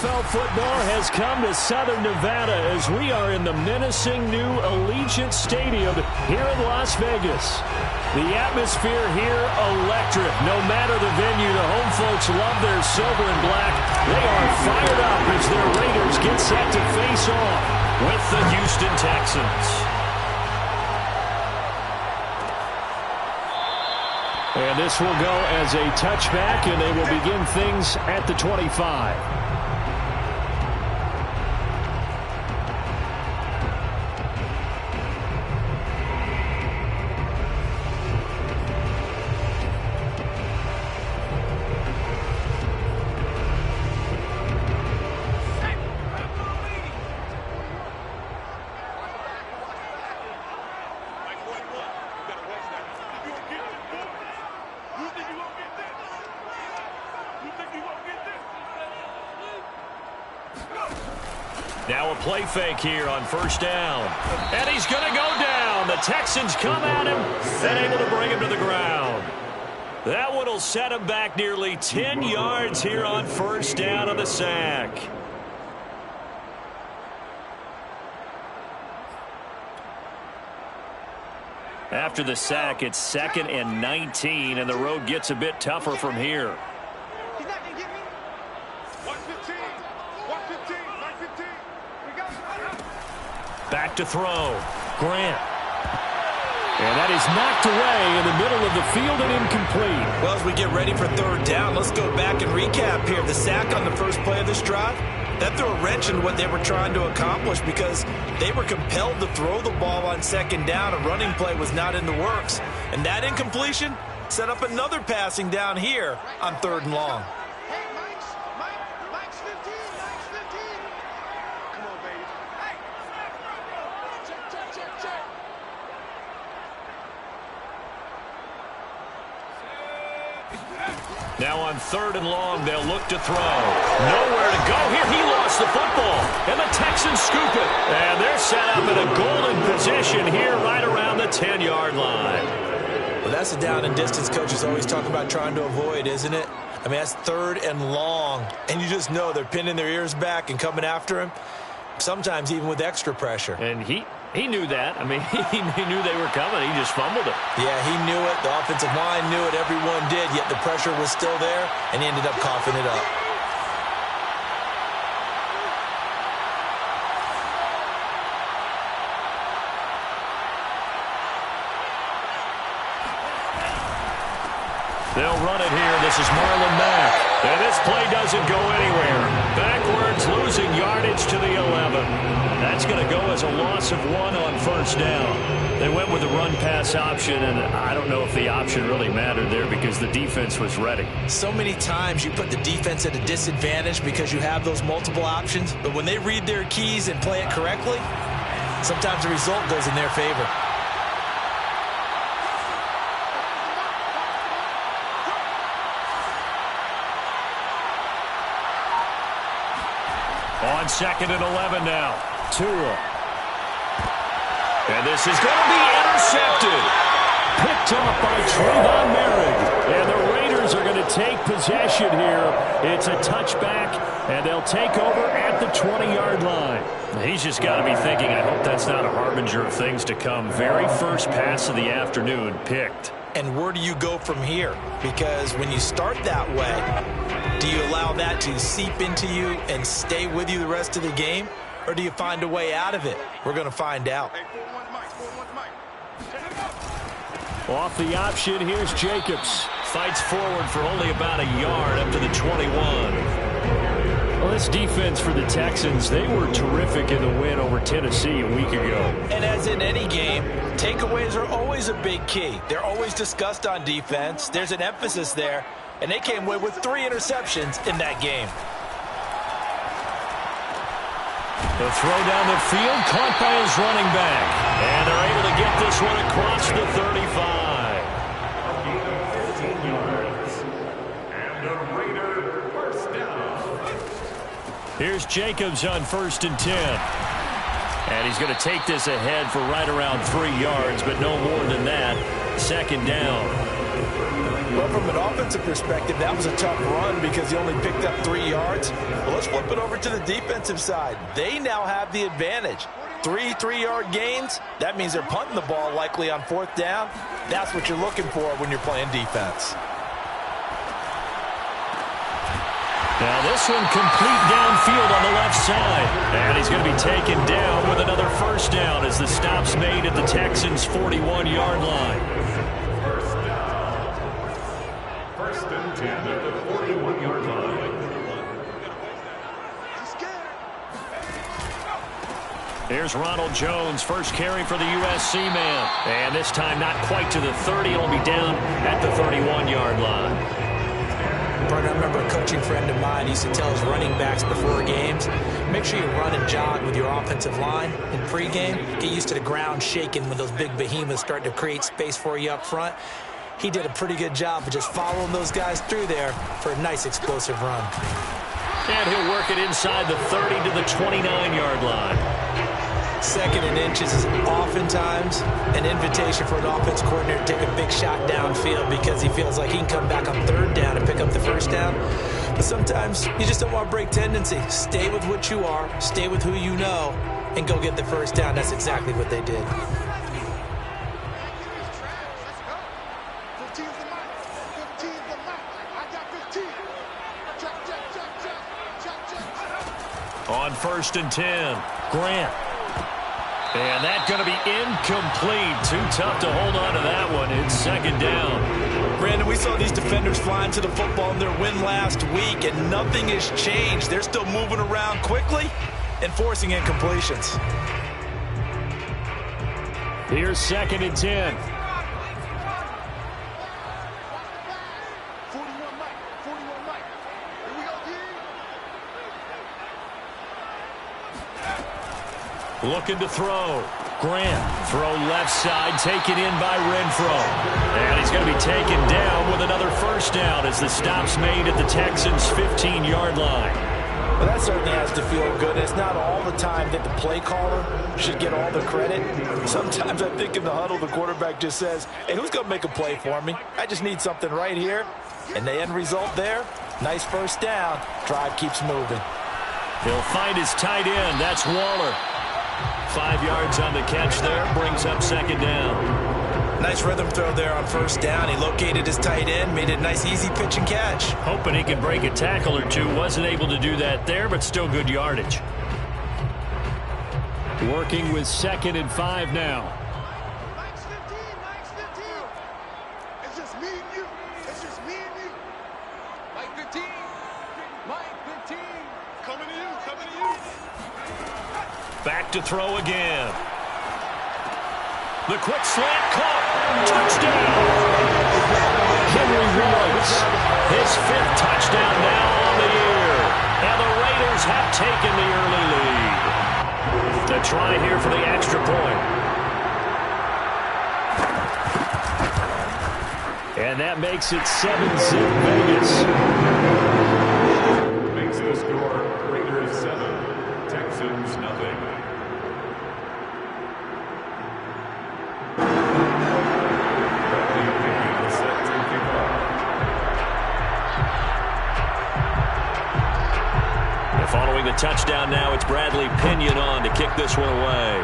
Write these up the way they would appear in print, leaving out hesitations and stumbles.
NFL football has come to Southern Nevada as we are in the menacing new Allegiant Stadium here in Las Vegas. The atmosphere here electric. No matter the venue, the home folks love their silver and black. They are fired up as their Raiders get set to face off with the Houston Texans. And this will go as a touchback, and they will begin things at the 25. Now a play fake here on first down. And he's going to go down. The Texans come at him and able to bring him to the ground. That one will set him back nearly 10 yards here on first down on the sack. After the sack, it's 2nd and 19, and the road gets a bit tougher from here. Back to throw. Grant. And that is knocked away in the middle of the field and incomplete. Well, as we get ready for third down, let's go back and recap here. The sack on the first play of this drive, that threw a wrench in what they were trying to accomplish because they were compelled to throw the ball on second down. A running play was not in the works. And that incompletion set up another passing down here on 3rd and long. Now on 3rd and long, they'll look to throw. Nowhere to go here. He lost the football. And the Texans scoop it. And they're set up in a golden position here right around the 10-yard line. Well, that's the down and distance coaches always talk about trying to avoid, isn't it? I mean, that's 3rd and long. And you just know they're pinning their ears back and coming after him, sometimes even with extra pressure. And he knew that. I mean, he knew they were coming. He just fumbled it. Yeah, he knew it. The offensive line knew it. Everyone did, yet the pressure was still there, and he ended up coughing it up. They'll run it here. This is Marlon Mack. And this play doesn't go anywhere. Backwards, losing yardage to the 11. That's going to go as a loss of 1 on first down. They went with the run-pass option, and I don't know if the option really mattered there because the defense was ready. So many times you put the defense at a disadvantage because you have those multiple options, but when they read their keys and play it correctly, sometimes the result goes in their favor. On 2nd and 11 now. Tua. And this is going to be intercepted. Picked off by Trayvon Merritt. And the Raiders are going to take possession here. It's a touchback, and they'll take over at the 20-yard line. He's just got to be thinking, I hope that's not a harbinger of things to come. Very first pass of the afternoon picked. And where do you go from here? Because when you start that way, do you allow that to seep into you and stay with you the rest of the game? Or do you find a way out of it? We're going to find out. Off the option, here's Jacobs. Fights forward for only about a yard up to the 21. Well, this defense for the Texans, they were terrific in the win over Tennessee a week ago. And as in any game, takeaways are always a big key. They're always discussed on defense. There's an emphasis there. And they came away with 3 interceptions in that game. The throw down the field, caught by his running back. And they're able to get this one across the 35. Here's Jacobs on 1st and 10. And he's going to take this ahead for right around 3 yards, but no more than that. 2nd down. Well, from an offensive perspective, that was a tough run because he only picked up 3 yards. Well, let's flip it over to the defensive side. They now have the advantage. 3 3-yard gains, that means they're punting the ball likely on 4th down. That's what you're looking for when you're playing defense. Now this one complete downfield on the left side. And he's going to be taken down with another first down as the stop's made at the Texans' 41-yard line. First and 10 at the 41-yard line. Here's Ronald Jones, first carry for the USC man. And this time not quite to the 30. It'll be down at the 31-yard line. I remember a coaching friend of mine used to tell his running backs before games, make sure you run and jog with your offensive line in pregame. Get used to the ground shaking when those big behemoths start to create space for you up front. He did a pretty good job of just following those guys through there for a nice explosive run. And he'll work it inside the 30 to the 29-yard line. 2nd and inches is oftentimes an invitation for an offense coordinator to take a big shot downfield because he feels like he can come back on 3rd down and pick up the first down. But sometimes you just don't want to break tendency. Stay with what you are, stay with who you know, and go get the first down. That's exactly what they did. On 1st and 10, Grant. And that's going to be incomplete. Too tough to hold on to that one. It's 2nd down. Brandon, we saw these defenders flying to the football in their win last week, and nothing has changed. They're still moving around quickly and forcing incompletions. Here's 2nd and 10. Looking to throw. Grant, throw left side, taken in by Renfro. And he's going to be taken down with another first down as the stop's made at the Texans' 15-yard line. Well, that certainly has to feel good. It's not all the time that the play caller should get all the credit. Sometimes I think in the huddle, the quarterback just says, hey, who's going to make a play for me? I just need something right here. And the end result there, nice first down. Drive keeps moving. He'll find his tight end. That's Waller. 5 yards on the catch there, brings up 2nd down. Nice rhythm throw there on 1st down. He located his tight end, made it a nice easy pitch and catch. Hoping he could break a tackle or two. Wasn't able to do that there, but still good yardage. Working with 2nd and 5 now. Mike's 15, Mike's 15. It's just me and you. It's just me and you. Mike 15. Mike 15. Coming to you, coming to you. Back to throw again. The quick slant caught. Touchdown. Henry Ruggs. His 5th touchdown now on the year. And the Raiders have taken the early lead. The try here for the extra point. And that makes it 7-zip Vegas. Makes the score Raiders 7, Texans nothing. Following the touchdown now, it's Bradley Pinion on to kick this one away.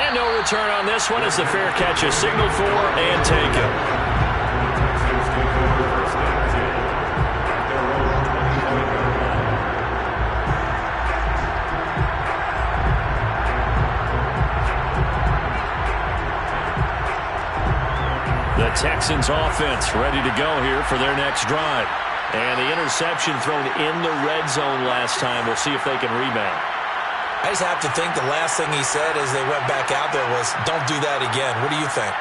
And no return on this one as the fair catch is signaled for and taken. The Texans offense ready to go here for their next drive. And the interception thrown in the red zone last time. We'll see if they can rebound. I just have to think the last thing he said as they went back out there was, don't do that again. What do you think?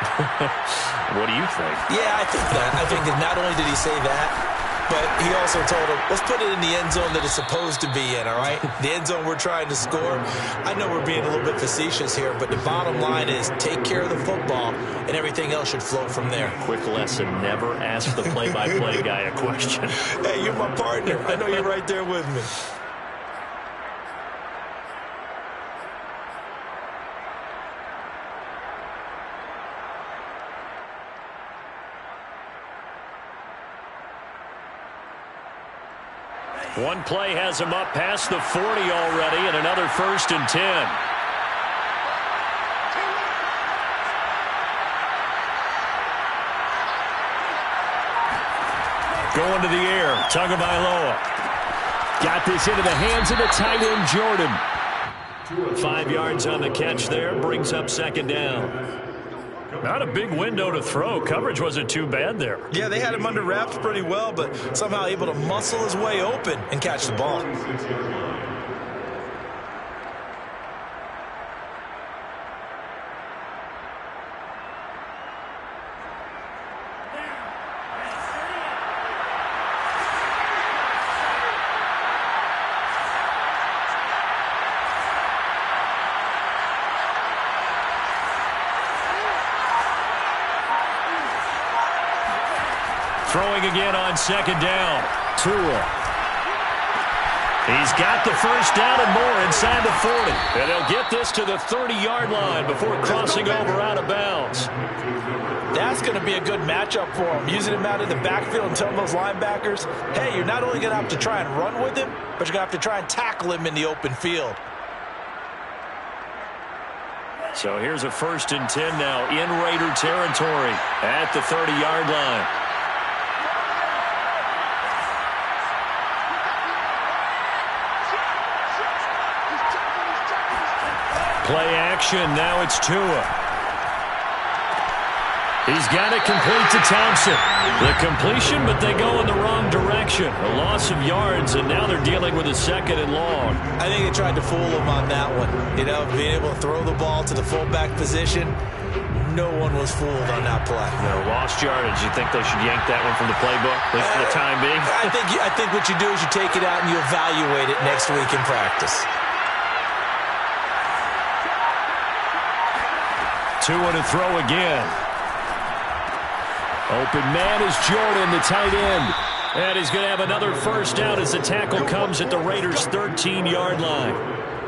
What do you think? Yeah, I think that. I think that not only did he say that, but he also told him, let's put it in the end zone that it's supposed to be in, all right? The end zone we're trying to score. I know we're being a little bit facetious here, but the bottom line is take care of the football, and everything else should flow from there. Quick lesson, never ask the play-by-play guy a question. Hey, you're my partner. I know you're right there with me. One play has him up past the 40 already, and another 1st and 10. Going to the air, Tagovailoa. Got this into the hands of the tight end, Jordan. 5 yards on the catch there, brings up 2nd down. Not a big window to throw. Coverage wasn't too bad there. Yeah, they had him under wraps pretty well, but somehow able to muscle his way open and catch the ball. Throwing again on 2nd down. Tua. He's got the 1st down and more inside the 40. And he'll get this to the 30-yard line before crossing over out of bounds. That's going to be a good matchup for him. Using him out in the backfield and telling those linebackers, hey, you're not only going to have to try and run with him, but you're going to have to try and tackle him in the open field. So here's a 1st and 10 now in Raider territory at the 30-yard line. Play action. Now it's Tua. He's got it complete to Thompson. The completion, but they go in the wrong direction. A loss of yards, and now they're dealing with a 2nd and long. I think they tried to fool him on that one. You know, being able to throw the ball to the fullback position. No one was fooled on that play. No, lost yardage. You think they should yank that one from the playbook, at least for the time being? I think what you do is you take it out and you evaluate it next week in practice. Tua to throw again. Open man is Jordan, the tight end. And he's going to have another 1st down as the tackle comes at the Raiders' 13-yard line.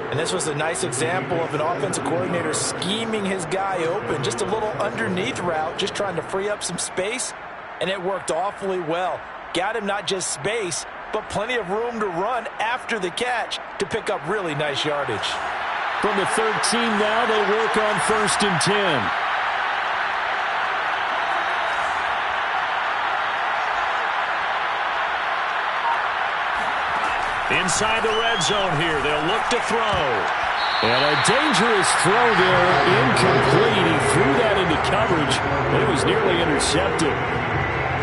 And this was a nice example of an offensive coordinator scheming his guy open. Just a little underneath route, just trying to free up some space. And it worked awfully well. Got him not just space, but plenty of room to run after the catch to pick up really nice yardage. From the 13 now, they'll work on 1st and 10. Inside the red zone here, they'll look to throw. And a dangerous throw there, incomplete. He threw that into coverage, but it was nearly intercepted.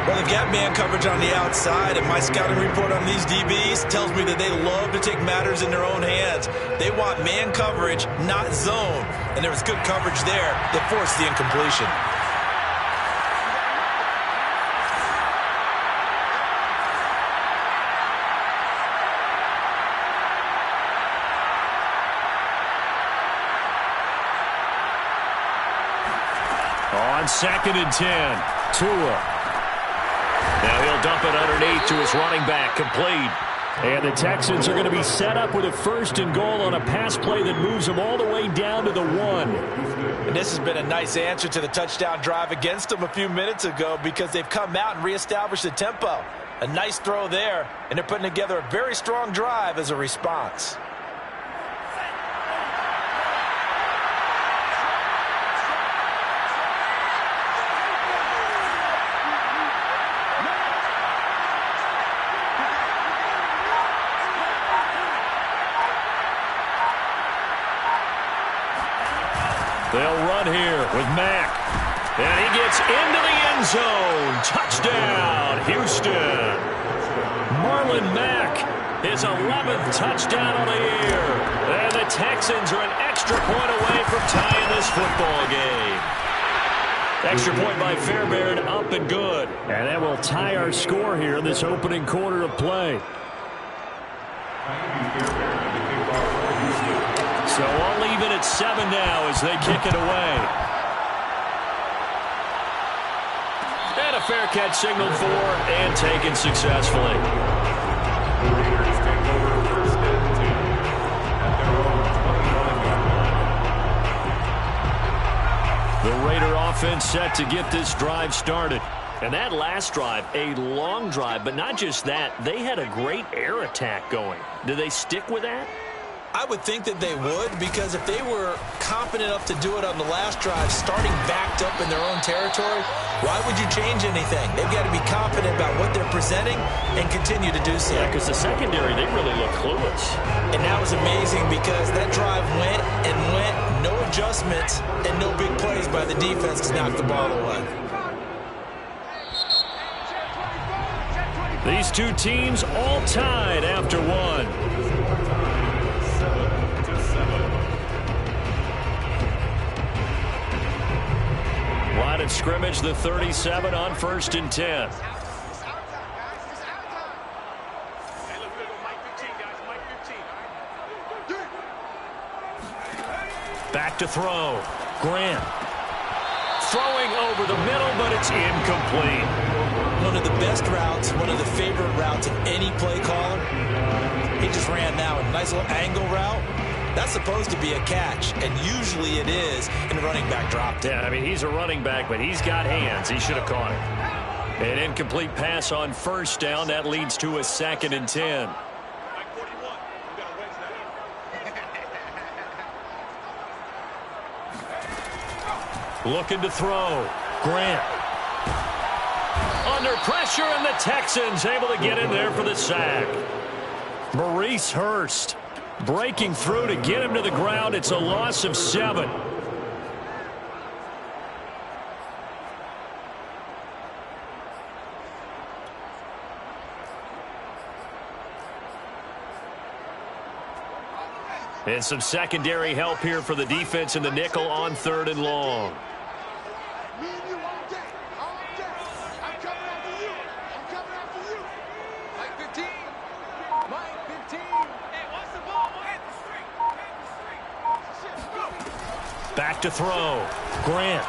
Well, they've got man coverage on the outside, and my scouting report on these DBs tells me that they love to take matters in their own hands. They want man coverage, not zone. And there was good coverage there that forced the incompletion. On 2nd and 10, Tua. Now he'll dump it underneath to his running back, complete. And the Texans are going to be set up with a 1st and goal on a pass play that moves them all the way down to the 1. And this has been a nice answer to the touchdown drive against them a few minutes ago because they've come out and reestablished the tempo. A nice throw there, and they're putting together a very strong drive as a response. They'll run here with Mack. And he gets into the end zone. Touchdown, Houston. Marlon Mack, his 11th touchdown on the year. And the Texans are an extra point away from tying this football game. Extra point by Fairbairn, up and good. And that will tie our score here in this opening quarter of play. So all even at 7 now as they kick it away. And a fair catch signaled for and taken successfully. The Raiders take over 1st and 10 at their own 21-yard line. The Raider offense set to get this drive started. And that last drive, a long drive, but not just that, they had a great air attack going. Do they stick with that? I would think that they would, because if they were confident enough to do it on the last drive, starting backed up in their own territory, why would you change anything? They've got to be confident about what they're presenting and continue to do so. Yeah, because the secondary, they really look clueless. And that was amazing because that drive went and went, no adjustments, and no big plays by the defense to knock the ball away. These two teams all tied after one. Line of scrimmage, the 37 on 1st and 10. Back to throw. Grant. Throwing over the middle, but it's incomplete. One of the best routes, one of the favorite routes of any play caller. He just ran now a nice little angle route. That's supposed to be a catch, and usually it is, and the running back dropped it. Yeah, I mean, he's a running back, but he's got hands. He should have caught it. An incomplete pass on 1st down. That leads to a 2nd and 10. Looking to throw. Grant. Under pressure, and the Texans able to get in there for the sack. Maurice Hurst breaking through to get him to the ground. It's a loss of 7. And some secondary help here for the defense in the nickel on 3rd and long. Me and you all day. All day. I'm coming after you. I'm coming after you. Mike 15. Mike 15. Hey, watch the ball. Hit the street. Hit the street. Go. Back to throw. Grant.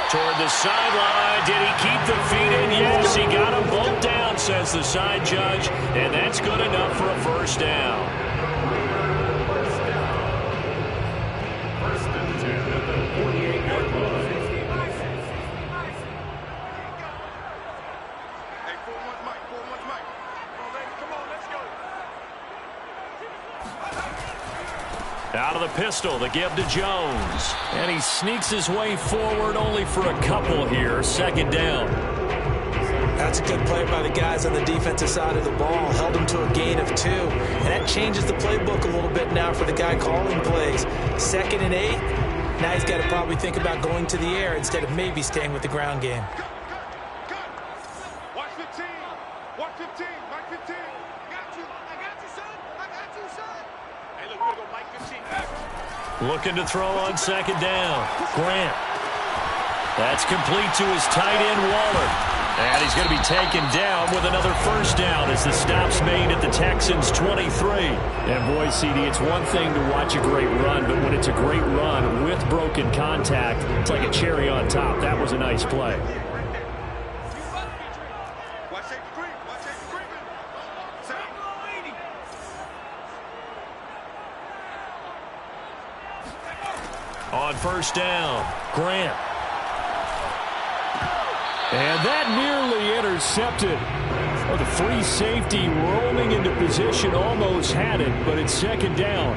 Toward the sideline. Did he keep the feet in? Yes, he got them both down, says the side judge. And that's good enough for a 1st down. Out of the pistol, the give to Jones. And he sneaks his way forward only for a couple here. 2nd down. That's a good play by the guys on the defensive side of the ball. Held them to a gain of 2. And that changes the playbook a little bit now for the guy calling plays. 2nd and 8. Now he's got to probably think about going to the air instead of maybe staying with the ground game. Watch 15. Watch 15. Mike 15. Got you. I got you, son. I got you, son. Hey, look, we're going to go Mike 15. Looking to throw on 2nd down. Grant. That's complete to his tight end, Waller. And he's going to be taken down with another 1st down as the stop's made at the Texans' 23. And boy, CD, it's one thing to watch a great run, but when it's a great run with broken contact, it's like a cherry on top. That was a nice play. Watch 83. Watch 83. On 1st down, Grant. And that nearly intercepted. Oh, the free safety rolling into position almost had it, but it's 2nd down.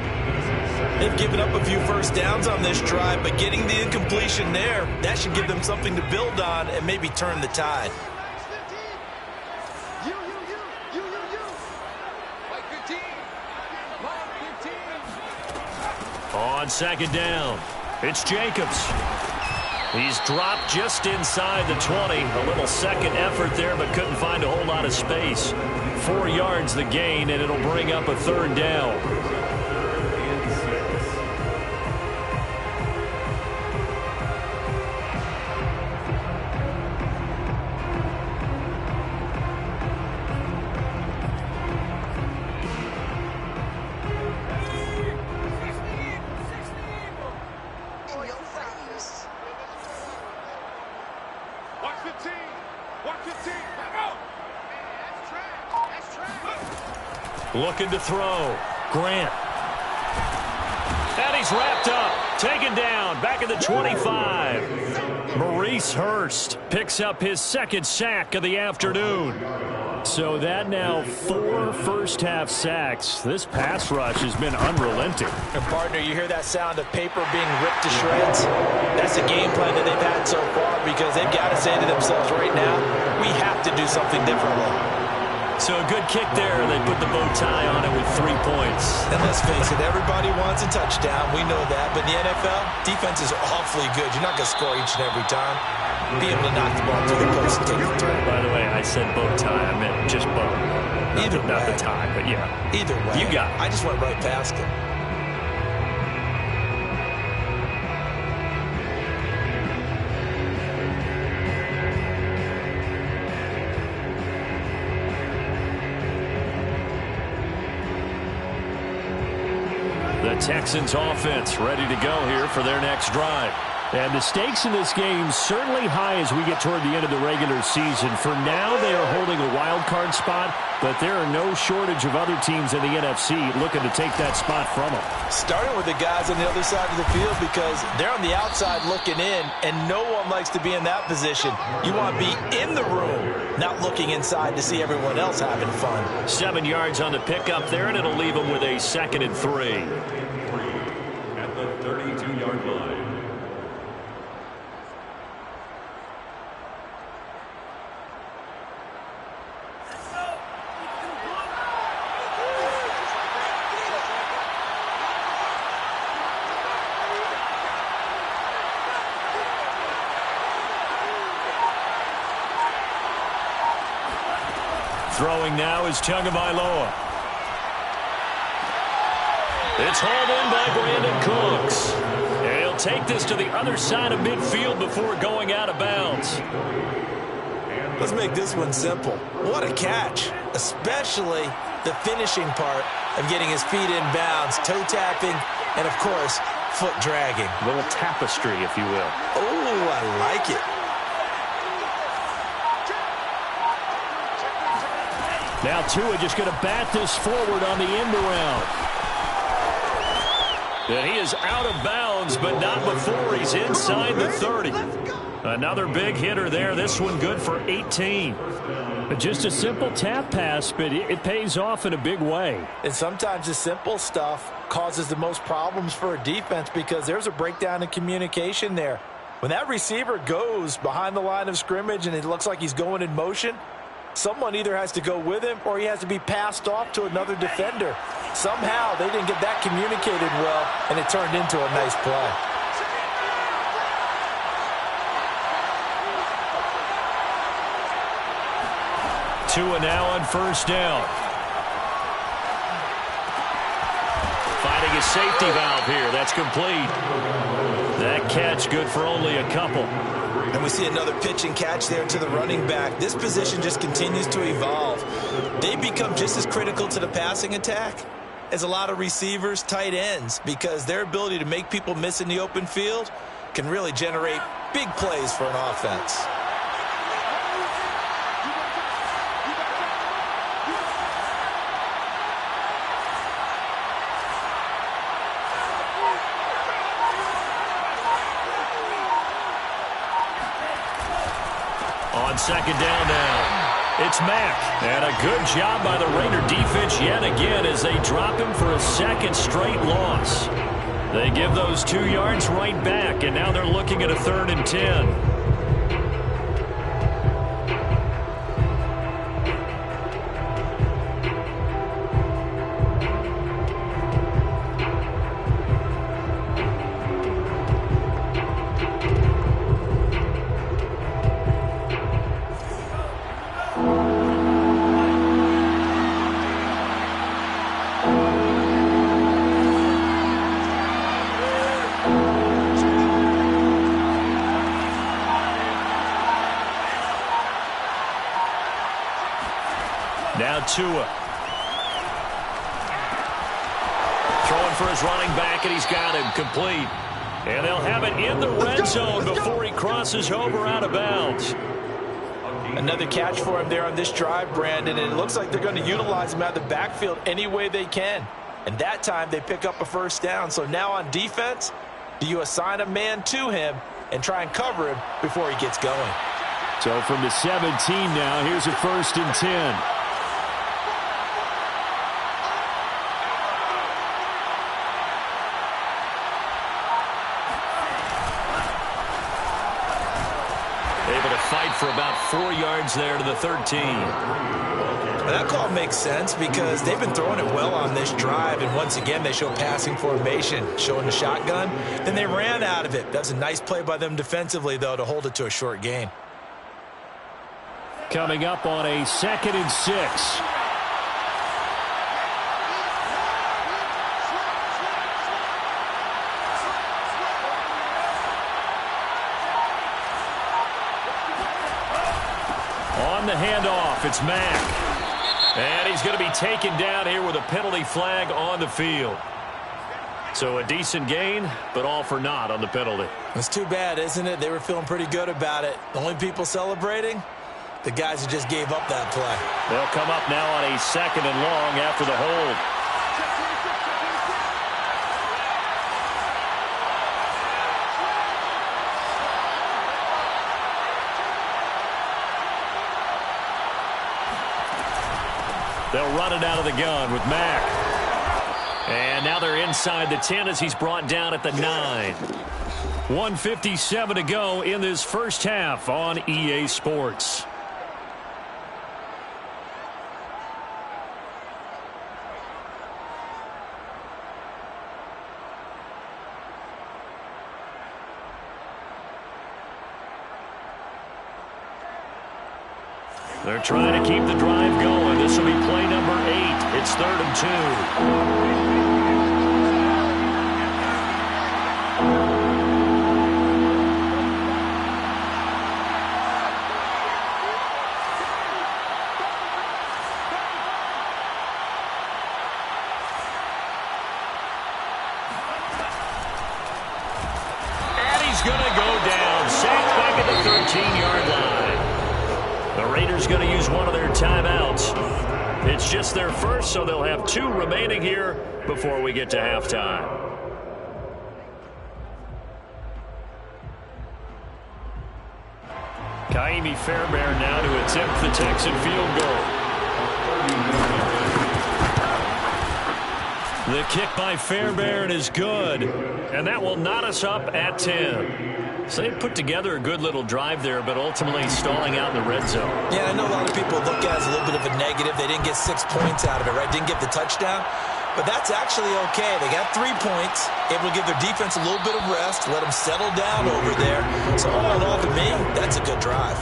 They've given up a few 1st downs on this drive, but getting the incompletion there, that should give them something to build on and maybe turn the tide. You. Mike 15. Mike 15. On 2nd down, it's Jacobs. He's dropped just inside the 20. A little second effort there, but couldn't find a whole lot of space. 4 yards the gain, and it'll bring up a 3rd down. Watch 15. Watch 15. Go. That's track. Looking to throw. Grant. And he's wrapped up. Taken down. Back at the 25. Maurice Hurst picks up his second sack of the afternoon. So that now 4 first-half sacks. This pass rush has been unrelenting. And partner, you hear that sound of paper being ripped to shreds? That's the game plan that they've had so far, because they've got to say to themselves right now, we have to do something differently. So a good kick there. They put the bow tie on it with 3 points. And let's face it, everybody wants a touchdown. We know that. But in the NFL, defense is awfully good. You're not going to score each and every time. Be able to knock the ball through the post and take it through. By the way, I said bow tie. I meant just bow. Not the tie, but yeah. Either way. You got it. I just went right past it. The Texans offense ready to go here for their next drive. And the stakes in this game certainly high as we get toward the end of the regular season. For now, they are holding a wild card spot, but there are no shortage of other teams in the NFC looking to take that spot from them. Starting with the guys on the other side of the field, because they're on the outside looking in, and no one likes to be in that position. You want to be in the room, not looking inside to see everyone else having fun. 7 yards on the pickup there, and it'll leave them with a 2nd and 3. At the 32-yard line. Throwing now is Tagovailoa. It's hauled in by Brandon Cooks. And he'll take this to the other side of midfield before going out of bounds. Let's make this one simple. What a catch, especially the finishing part of getting his feet in bounds, toe tapping, and of course, foot dragging. A little tapestry, if you will. Oh, I like it. Now Tua just going to bat this forward on the end around. And he is out of bounds, but not before he's inside the 30. Another big hitter there. This one good for 18. Just a simple tap pass, but it pays off in a big way. And sometimes the simple stuff causes the most problems for a defense, because there's a breakdown in communication there. When that receiver goes behind the line of scrimmage and it looks like he's going in motion, someone either has to go with him or he has to be passed off to another defender. Somehow they didn't get that communicated well, and it turned into a nice play. Tua now on first down. Finding a safety valve here. That's complete. That catch good for only a couple. And we see another pitch and catch there to the running back. This position just continues to evolve. They become just as critical to the passing attack as a lot of receivers, tight ends, because their ability to make people miss in the open field can really generate big plays for an offense. On second down now, it's Mack. And a good job by the Raider defense yet again as they drop him for a second straight loss. They give those 2 yards right back, and now they're looking at a 3rd and 10. Now Tua. Throwing for his running back, and he's got him complete. And they'll have it in the red zone before he crosses over out of bounds. Another catch for him there on this drive, Brandon, and it looks like they're going to utilize him out of the backfield any way they can. And that time they pick up a first down. So now on defense, do you assign a man to him, and try and cover him before he gets going. So from the 17 now, here's a 1st and 10. Able to fight for about 4 yards there to the 13. That call makes sense because they've been throwing it well on this drive, and once again they show passing formation, showing the shotgun. Then they ran out of it. That's a nice play by them defensively, though, to hold it to a short gain. Coming up on a 2nd and 6. On the handoff, it's Mack. And he's going to be taken down here with a penalty flag on the field. So a decent gain, but all for naught on the penalty. It's too bad, isn't it? They were feeling pretty good about it. The only people celebrating, the guys who just gave up that play. They'll come up now on a 2nd and long after the hold. They'll run it out of the gun with Mack. And now they're inside the 10 as he's brought down at the 9. 1:57 to go in this first half on EA Sports. They're trying to keep the drive going. This will be play number 8. It's 3rd and 2. And he's going to go down. Sacked back at the 13-yard line. The Raiders going to use one of their timeouts. It's just their first, so they'll have 2 remaining here before we get to halftime. Ka'imi Fairbairn now to attempt the Texan field goal. The kick by Fairbairn is good, and that will knot us up at 10. So they put together a good little drive there, but ultimately stalling out in the red zone. Yeah, I know a lot of people look at it as a little bit of a negative. They didn't get 6 points out of it, right? Didn't get the touchdown. But that's actually okay. They got 3 points, able to give their defense a little bit of rest, let them settle down over there. So all in all, to me, that's a good drive.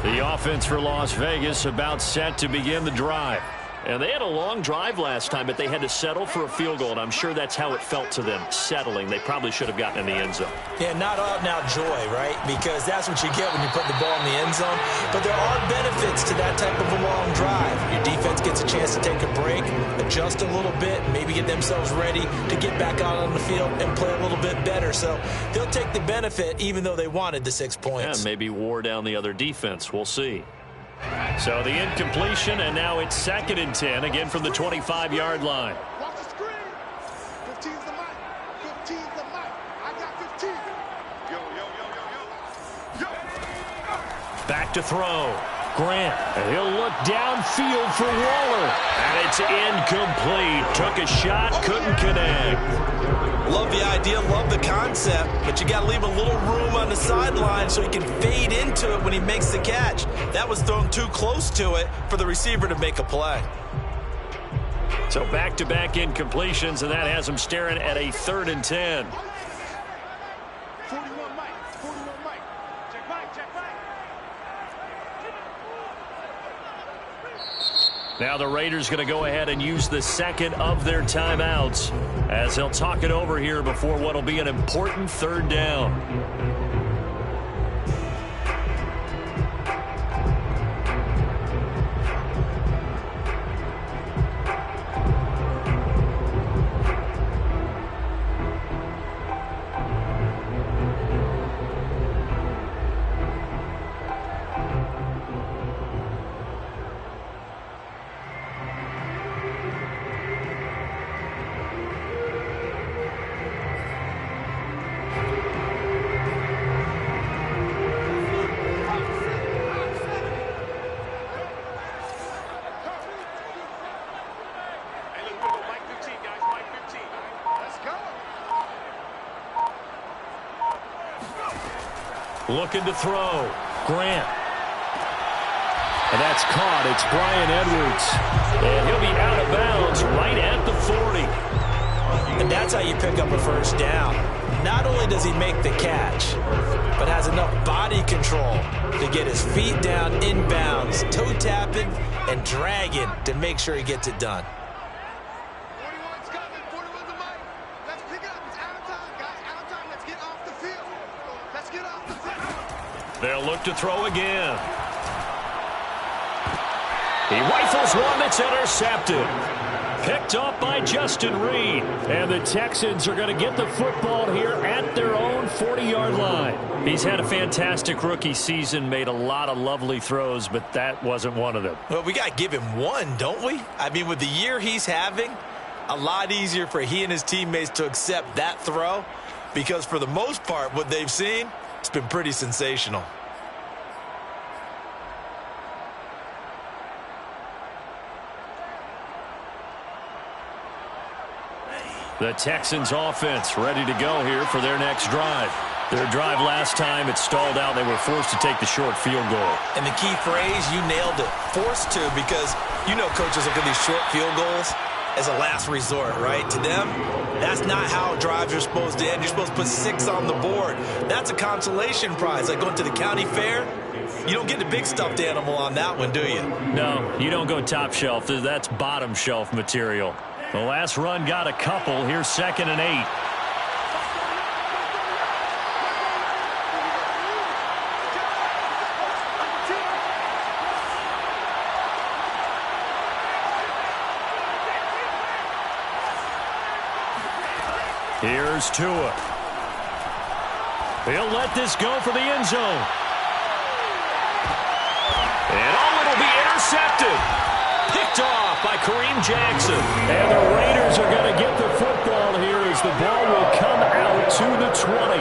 The offense for Las Vegas about set to begin the drive. And they had a long drive last time, but they had to settle for a field goal, and I'm sure that's how it felt to them, settling. They probably should have gotten in the end zone. Yeah, not out-and-out joy, right? Because that's what you get when you put the ball in the end zone. But there are benefits to that type of a long drive. Your defense gets a chance to take a break, adjust a little bit, maybe get themselves ready to get back out on the field and play a little bit better. So they'll take the benefit even though they wanted the 6 points. Yeah, maybe wore down the other defense. We'll see. So the incompletion, and now it's 2nd and 10, again from the 25-yard line. Watch the screen. 15's the mic. 15's the mic. I got 15. Yo, yo, yo, yo, yo. Back to throw. Grant, and he'll look downfield for Waller. And it's incomplete. Took a shot, couldn't connect. Love the idea, love the concept, but you got to leave a little room on the sideline so he can fade into it when he makes the catch. That was thrown too close to it for the receiver to make a play. So back-to-back incompletions, and that has him staring at a 3rd and 10. 41 mic. 41 mic. Check mic, check mic. Now the Raiders going to go ahead and use the 2nd of their timeouts as they'll talk it over here before what will be an important 3rd down. Looking to throw. Grant. And that's caught. It's Bryan Edwards. And he'll be out of bounds right at the 40. And that's how you pick up a first down. Not only does he make the catch, but has enough body control to get his feet down inbounds, toe tapping and dragging to make sure he gets it done. 41's coming. 41's a mic. Let's pick it up. It's out of time, guys. Out of time. Let's get off the field. Let's get off the field. They'll look to throw again. He rifles one that's intercepted. Picked off by Justin Reed. And the Texans are going to get the football here at their own 40-yard line. He's had a fantastic rookie season, made a lot of lovely throws, but that wasn't one of them. Well, we got to give him one, don't we? I mean, with the year he's having, a lot easier for he and his teammates to accept that throw because for the most part, what they've seen, it's been pretty sensational. The Texans offense ready to go here for their next drive. Their drive last time, it stalled out. They were forced to take the short field goal. And the key phrase, you nailed it, forced to, because you know coaches look at these short field goals as a last resort, right? To them, that's not how drives are supposed to end. You're supposed to put 6 on the board. That's a consolation prize. Like going to the county fair, you don't get the big stuffed animal on that one, do you? No, you don't go top shelf. That's bottom shelf material. The last run got a couple. Here's 2nd and 8. Here's Tua. He'll let this go for the end zone. And it'll be intercepted. Picked off by Kareem Jackson. And the Raiders are going to get the football here as the ball will come out to the 20.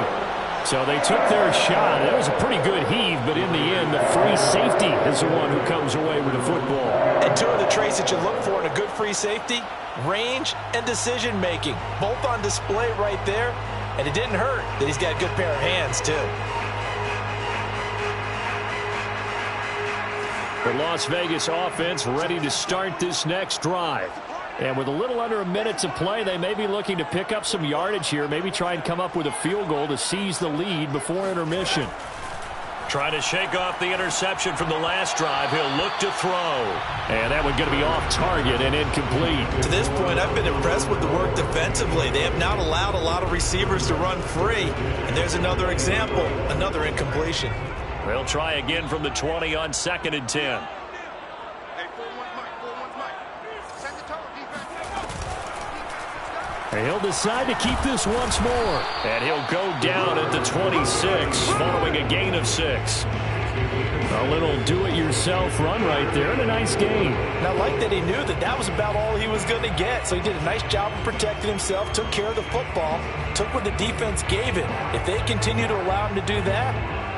So they took their shot. It was a pretty good heave, but in the end, the free safety is the one who comes away with the football. And 2 of the traits that you look for in a good free safety, range and decision-making. Both on display right there. And it didn't hurt that he's got a good pair of hands, too. The Las Vegas offense ready to start this next drive. And with a little under a minute to play, they may be looking to pick up some yardage here, maybe try and come up with a field goal to seize the lead before intermission. Trying to shake off the interception from the last drive. He'll look to throw. And that one's going to be off target and incomplete. To this point, I've been impressed with the work defensively. They have not allowed a lot of receivers to run free. And there's another example, another incompletion. They'll try again from the 20 on 2nd and 10. Hey, 41's mic. 41's mic. Set the tone, defense. And he'll decide to keep this once more. And he'll go down at the 26 following a gain of 6. A little do-it-yourself run right there and a nice gain. And I like that he knew that that was about all he was going to get. So he did a nice job of protecting himself, took care of the football, took what the defense gave him. If they continue to allow him to do that,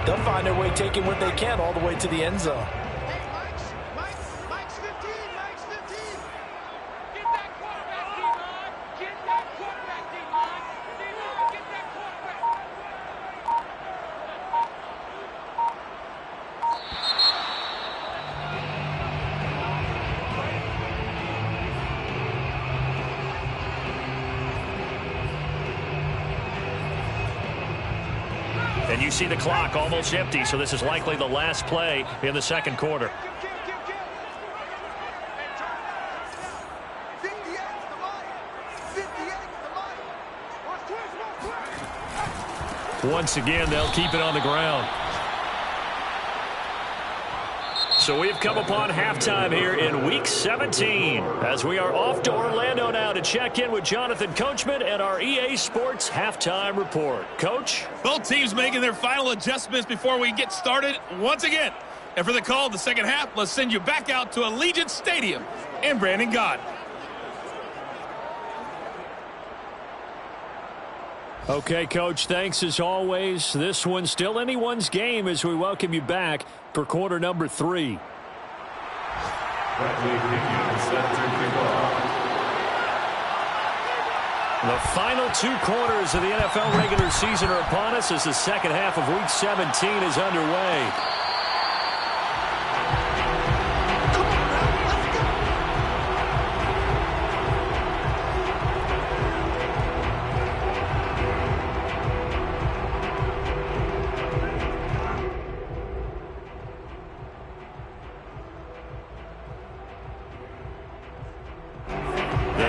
they'll find their way taking what they can all the way to the end zone. Hey, Mike's 15. Mike's 15. Get that quarterback, D-line. Get that quarterback, D-line. D-line, get that quarterback. And you see the clock almost empty, so this is likely the last play in the second quarter. Once again, they'll keep it on the ground. So we've come upon halftime here in Week 17 as we are off to Orlando now to check in with Jonathan Coachman and our EA Sports Halftime Report. Coach? Both teams making their final adjustments before we get started once again. And for the call of the second half, let's send you back out to Allegiant Stadium in Brandon Gaudin. Okay, Coach, thanks as always. This one's still anyone's game as we welcome you back for quarter number 3. Bradley Pinion set to kick off. The final 2 quarters of the NFL regular season are upon us as the second half of Week 17 is underway.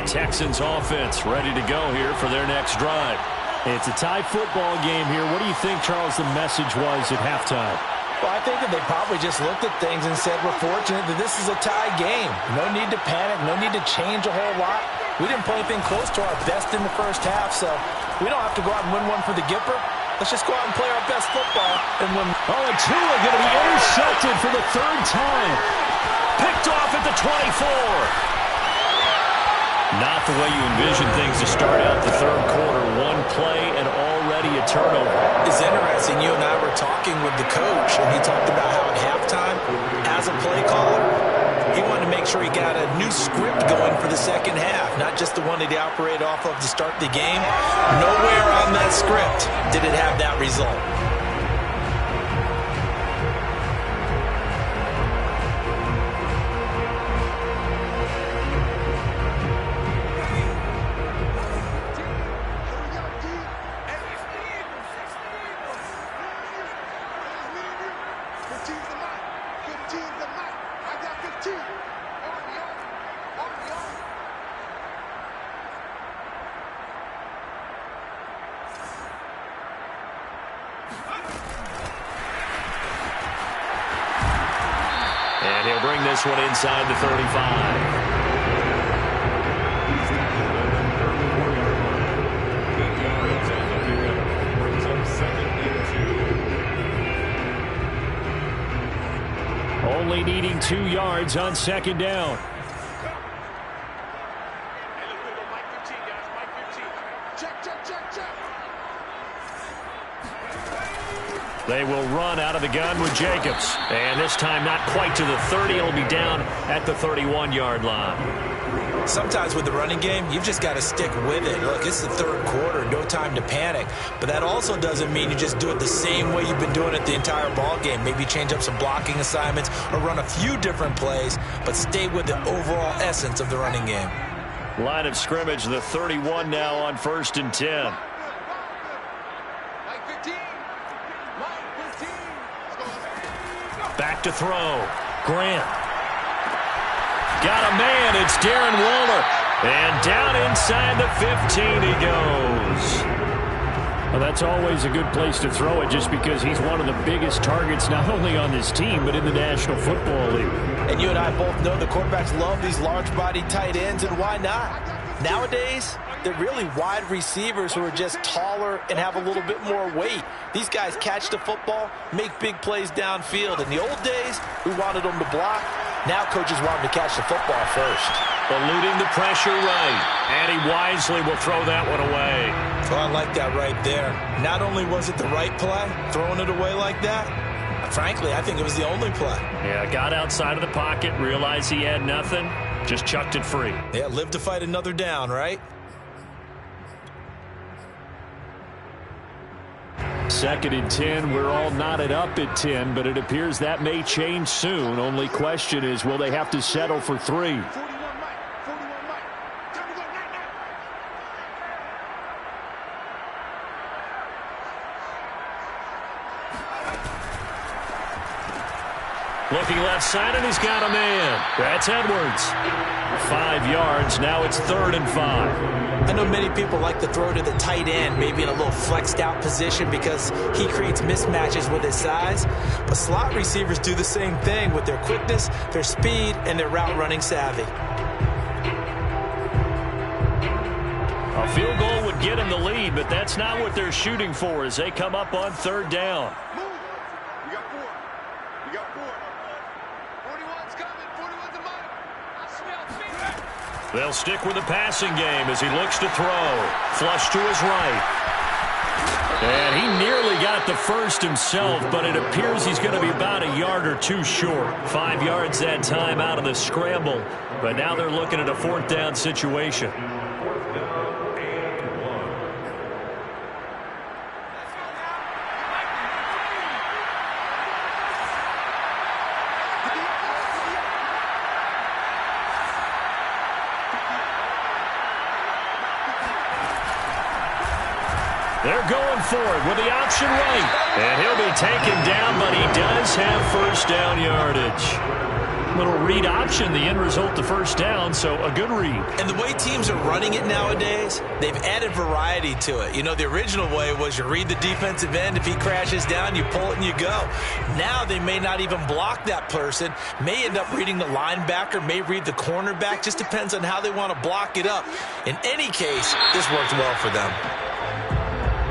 Texans offense ready to go here for their next drive. It's a tie football game here. What do you think, Charles, the message was at halftime? Well, I think that they probably just looked at things and said, we're fortunate that this is a tie game. No need to panic. No need to change a whole lot. We didn't play anything close to our best in the first half, so we don't have to go out and win one for the Gipper. Let's just go out and play our best football and win. Oh, and Tua going to be intercepted for the 3rd time. Picked off at the 24. Not the way you envision things to start out the 3rd quarter. 1 play and already a turnover. It's interesting. You and I were talking with the coach, and he talked about how at halftime, as a play caller, he wanted to make sure he got a new script going for the second half, not just the one that he operated off of to start the game. Nowhere on that script did it have that result. And he'll bring this one inside the 35. Only needing 2 yards on 2nd down. They will run out of the gun with Jacobs. And this time not quite to the 30. It'll be down at the 31-yard line. Sometimes with the running game, you've just got to stick with it. Look, it's the 3rd quarter, no time to panic. But that also doesn't mean you just do it the same way you've been doing it the entire ball game. Maybe change up some blocking assignments or run a few different plays, but stay with the overall essence of the running game. Line of scrimmage, the 31 now on 1st and 10. Back to throw. Grant. Got a man. It's Darren Waller. And down inside the 15 he goes. Well, that's always a good place to throw it just because he's one of the biggest targets not only on this team but in the National Football League. And you and I both know the quarterbacks love these large-bodied tight ends, and why not? Nowadays, they're really wide receivers who are just taller and have a little bit more weight. These guys catch the football, make big plays downfield. In the old days, we wanted them to block. Now coaches want them to catch the football first. Eluding the pressure right. And he wisely will throw that one away. So I like that right there. Not only was it the right play, throwing it away like that, frankly, I think it was the only play. Yeah, got outside of the pocket, realized he had nothing, just chucked it free. Yeah, live to fight another down, right? 2nd and 10. We're all knotted up at 10, but it appears that may change soon. Only question is, will they have to settle for 3? Looking left side, and he's got a man. That's Edwards. 5 yards. Now it's 3rd and 5. I know many people like to throw to the tight end, maybe in a little flexed out position because he creates mismatches with his size. But slot receivers do the same thing with their quickness, their speed, and their route running savvy. A field goal would get him the lead, but that's not what they're shooting for as they come up on 3rd down. They'll stick with the passing game as he looks to throw. Flush to his right. And he nearly got the first himself, but it appears he's going to be about a yard or 2 short. 5 yards that time out of the scramble. But now they're looking at a 4th down situation. They're going for it with the option right. And he'll be taken down, but he does have first down yardage. Little read option, the end result, the first down, so a good read. And the way teams are running it nowadays, they've added variety to it. You know, the original way was you read the defensive end. If he crashes down, you pull it and you go. Now they may not even block that person, may end up reading the linebacker, may read the cornerback. Just depends on how they want to block it up. In any case, this works well for them.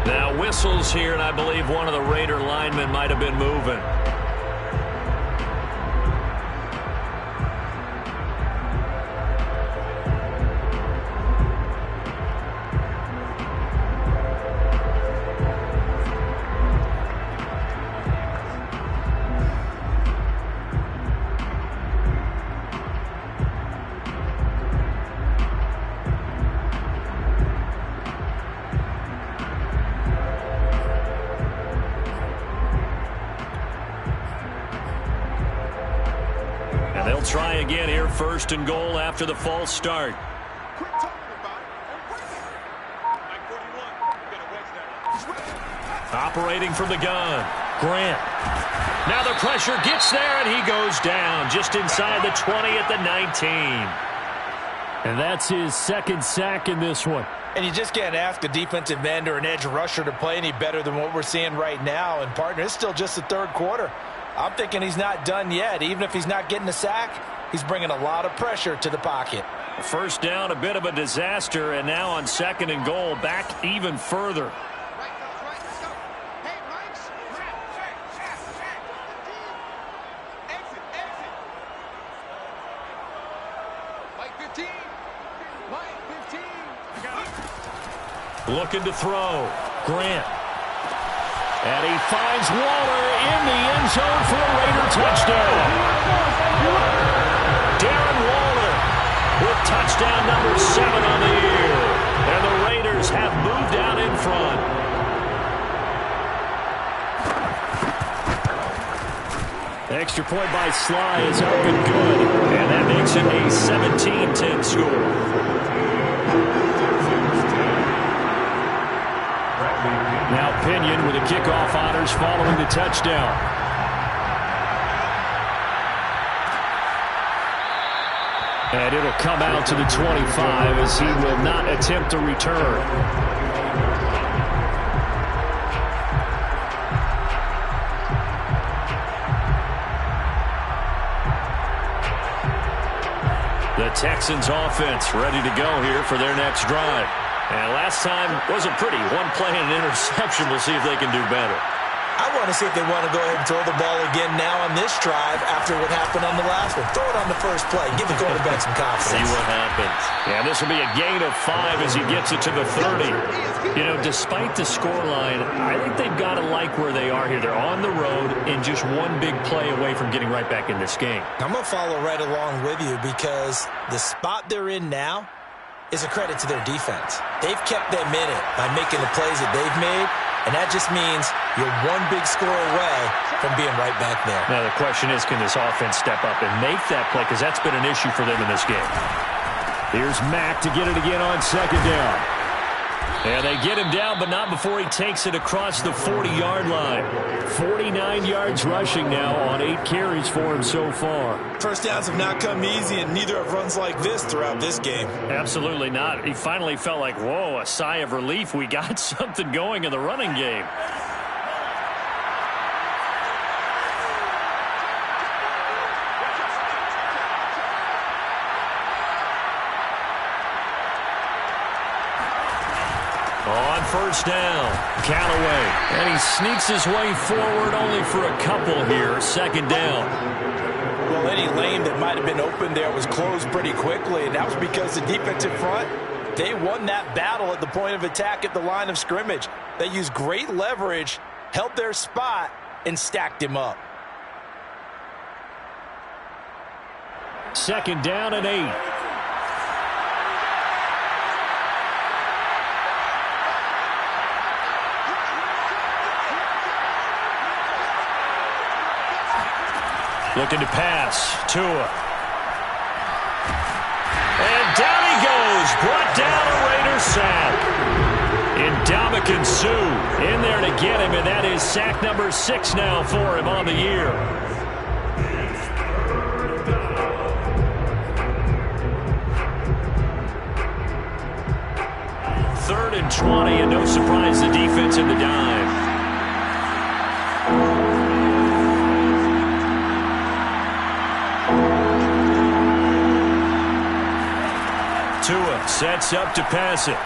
Now whistles here, and I believe one of the Raider linemen might have been moving. And they'll try again here, first and goal after the false start. Operating from the gun, Grant. Now the pressure gets there, and he goes down just inside the 20 at the 19. And that's his second sack in this one. And you just can't ask a defensive end or an edge rusher to play any better than what we're seeing right now. And, partner, it's still just the third quarter. I'm thinking he's not done yet. Even if he's not getting a sack, he's bringing a lot of pressure to the pocket. First down, a bit of a disaster, and now on second and goal, back even further. Looking to throw. Grant. And he finds Waller in the end zone for a Raider touchdown. Darren Waller with touchdown number 7 on the year. And the Raiders have moved out in front. Extra point by Sly is up and good. And that makes it a 17-10 score. Now Pinion with the kickoff honors following the touchdown. And it'll come out to the 25 as he will not attempt a return. The Texans offense ready to go here for their next drive. And last time wasn't pretty. One play and an interception. We'll see if they can do better. I want to see if they want to go ahead and throw the ball again now on this drive after what happened on the last one. Throw it on the first play. Give the quarterback some confidence. See what happens. Yeah, this will be a gain of 5 as he gets it to the 30. You know, despite the scoreline, I think they've got to like where they are here. They're on the road and just one big play away from getting right back in this game. I'm going to follow right along with you because the spot they're in now is a credit to their defense. They've kept them in it by making the plays that they've made, and that just means you're one big score away from being right back there. Now the question is, can this offense step up and make that play? Because that's been an issue for them in this game. Here's Mack to get it again on second down. And they get him down, but not before he takes it across the 40-yard line. 49 yards rushing now on 8 carries for him so far. First downs have not come easy, and neither have runs like this throughout this game. Absolutely not. He finally felt like, whoa, a sigh of relief. We got something going in the running game. On first down, Callaway. And he sneaks his way forward only for a couple here. Second down. Well, any lane that might have been open there was closed pretty quickly, and that was because the defensive front, they won that battle at the point of attack at the line of scrimmage. They used great leverage, held their spot, and stacked him up. Second down and 8. Looking to pass. Tua. And down he goes. Brought down a Raider sack. In Ndamukong Suh in there to get him, and that is sack number 6 now for him on the year. Third and 20, and no surprise the defense in the dive. Tua sets up to pass it.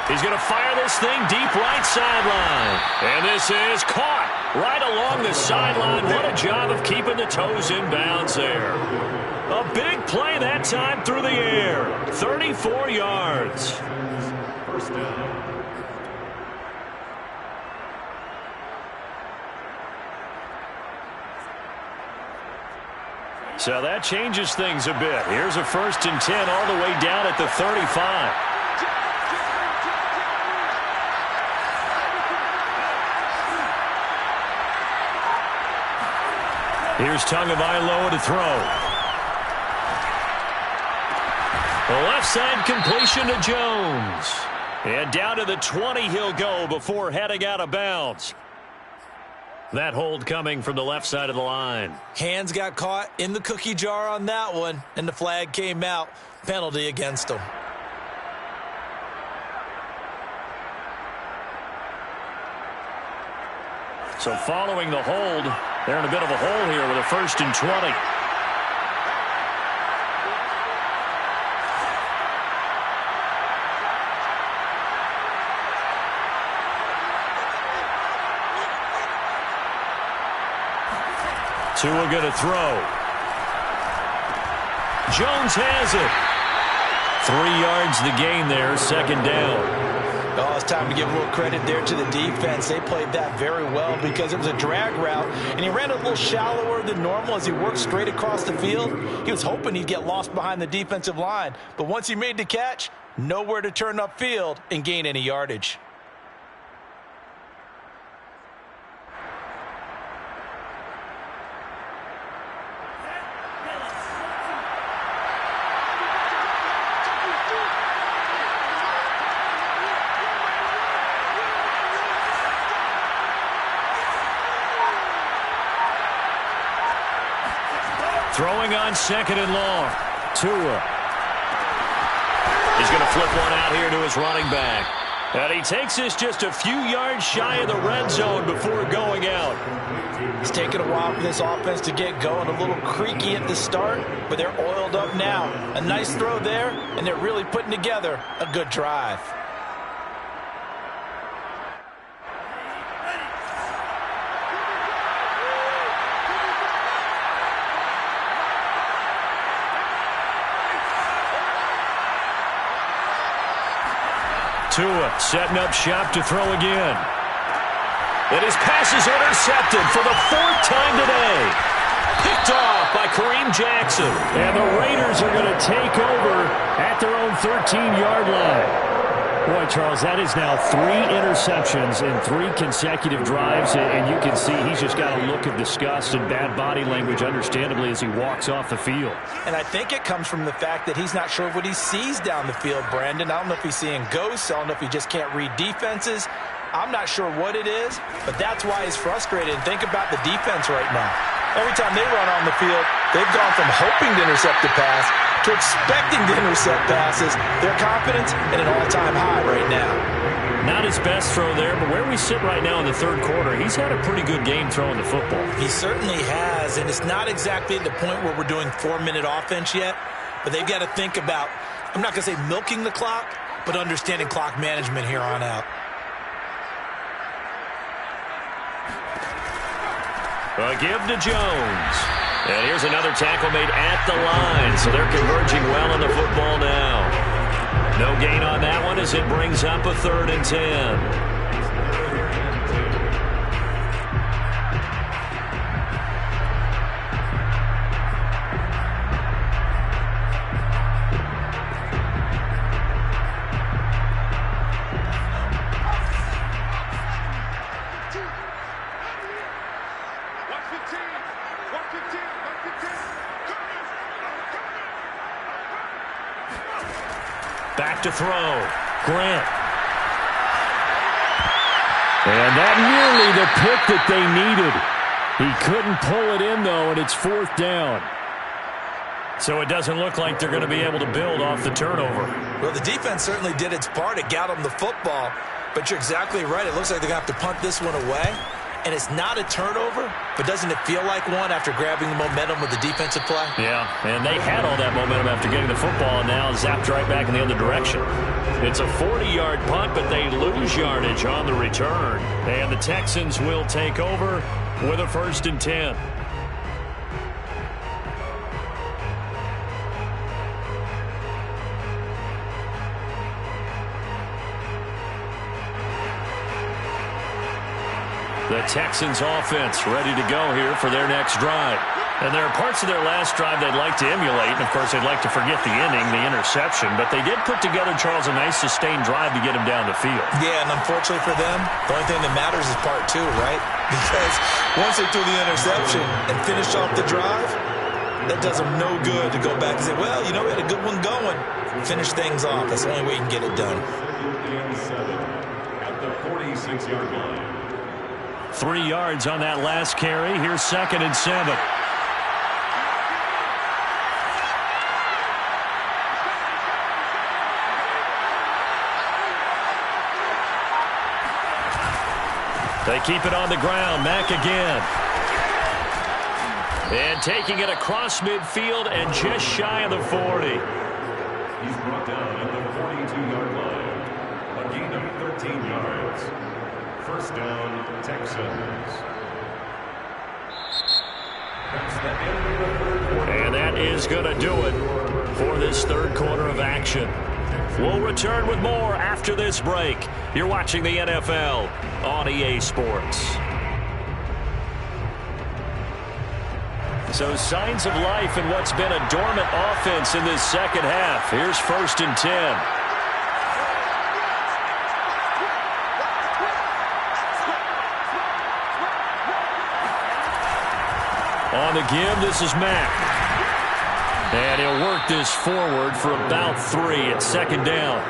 He's going to fire this thing deep right sideline. And this is caught right along the sideline. What a job of keeping the toes in bounds there. A big play that time through the air. 34 yards. First down. So that changes things a bit. Here's a 1st and 10 all the way down at the 35. Here's Tagovailoa to throw. The left side completion to Jones. And down to the 20 he'll go before heading out of bounds. That hold coming from the left side of the line. Hands got caught in the cookie jar on that one, and the flag came out. Penalty against him. So following the hold, they're in a bit of a hole here with a 1st and 20. Tua going to throw. Jones has it. 3 yards the gain there, 2nd down. Oh, it's time to give a little credit there to the defense. They played that very well because it was a drag route, and he ran a little shallower than normal as he worked straight across the field. He was hoping he'd get lost behind the defensive line, but once he made the catch, nowhere to turn upfield and gain any yardage. Throwing on 2nd and long. Tua. He's going to flip one out here to his running back. And he takes this just a few yards shy of the red zone before going out. It's taken a while for this offense to get going. A little creaky at the start, but they're oiled up now. A nice throw there, and they're really putting together a good drive. Tua setting up shop to throw again. And his pass is intercepted for the 4th time today. Picked off by Kareem Jackson. And the Raiders are going to take over at their own 13-yard line. Boy, Charles, that is now 3 interceptions in 3 consecutive drives, and you can see he's just got a look of disgust and bad body language, understandably, as he walks off the field. And I think it comes from the fact that he's not sure what he sees down the field, Brandon. I don't know if he's seeing ghosts. I don't know if he just can't read defenses. I'm not sure what it is, but that's why he's frustrated. And think about the defense right now. Every time they run on the field, they've gone from hoping to intercept the pass to expecting to intercept passes. Their confidence at an all-time high right now. Not his best throw there, but where we sit right now in the 3rd quarter, he's had a pretty good game throwing the football. He certainly has, and it's not exactly at the point where we're doing 4-minute offense yet, but they've got to think about, I'm not going to say milking the clock, but understanding clock management here on out. A give to Jones. And here's another tackle made at the line. So they're converging well on the football now. No gain on that one as it brings up a 3rd and 10. Back to throw. Grant. And that nearly the pick that they needed. He couldn't pull it in, though, and it's 4th down. So it doesn't look like they're going to be able to build off the turnover. Well, the defense certainly did its part. It got them the football. But you're exactly right. It looks like they're going to have to punt this one away. And it's not a turnover, but doesn't it feel like one after grabbing the momentum with the defensive play? Yeah, and they had all that momentum after getting the football, and now zapped right back in the other direction. It's a 40-yard punt, but they lose yardage on the return. And the Texans will take over with a 1st and 10. The Texans offense ready to go here for their next drive. And there are parts of their last drive they'd like to emulate. And, of course, they'd like to forget the inning, the interception. But they did put together, Charles, a nice sustained drive to get him down the field. Yeah, and unfortunately for them, the only thing that matters is part 2, right? Because once they threw the interception and finished off the drive, that does them no good to go back and say, well, you know, we had a good one going. Finish things off. That's the only way you can get it done. At the 46-yard line. 3 yards on that last carry. Here's 2nd and 7. They keep it on the ground. Mack again. And taking it across midfield and just shy of the 40. He's brought down at the 42-yard line. A gain of 13 yards. 1st down, Texans. And that is going to do it for this 3rd quarter of action. We'll return with more after this break. You're watching the NFL on EA Sports. So signs of life in what's been a dormant offense in this second half. Here's 1st and 10. On the give, this is Mack. And he'll work this forward for about 3 at 2nd down.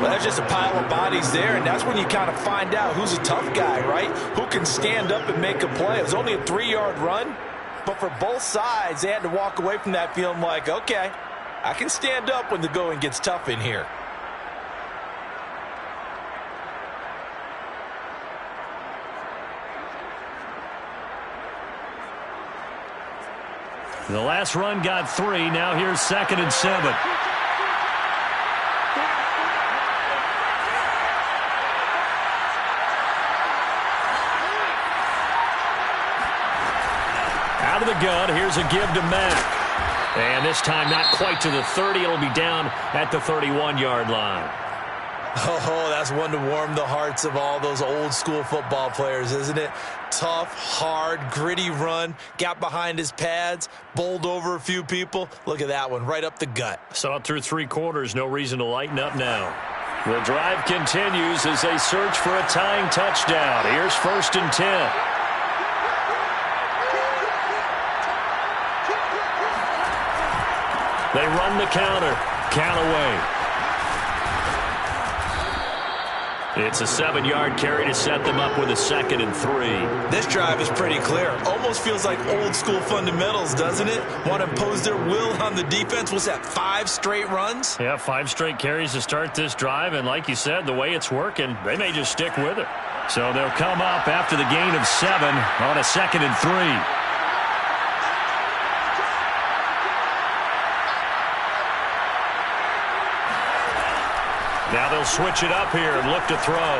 Well, there's just a pile of bodies there, and that's when you kind of find out who's a tough guy, right? Who can stand up and make a play. It was only a 3-yard run, but for both sides, they had to walk away from that feeling like, okay, I can stand up when the going gets tough in here. The last run got 3. Now here's 2nd and 7. Out of the gun, here's a give to Mack. And this time not quite to the 30. It'll be down at the 31-yard line. Oh, that's one to warm the hearts of all those old school football players, isn't it? Tough, hard, gritty run, got behind his pads, bowled over a few people. Look at that one, right up the gut. Saw it through 3 quarters, no reason to lighten up now. The drive continues as they search for a tying touchdown. Here's 1st and 10. They run the counter. Count away. It's a 7-yard carry to set them up with a 2nd and 3. This drive is pretty clear. Almost feels like old school fundamentals, doesn't it? Want to impose their will on the defense. What's that, 5 straight runs? Yeah, 5 straight carries to start this drive. And like you said, the way it's working, they may just stick with it. So they'll come up after the gain of 7 on a 2nd and 3. Now they'll switch it up here and look to throw.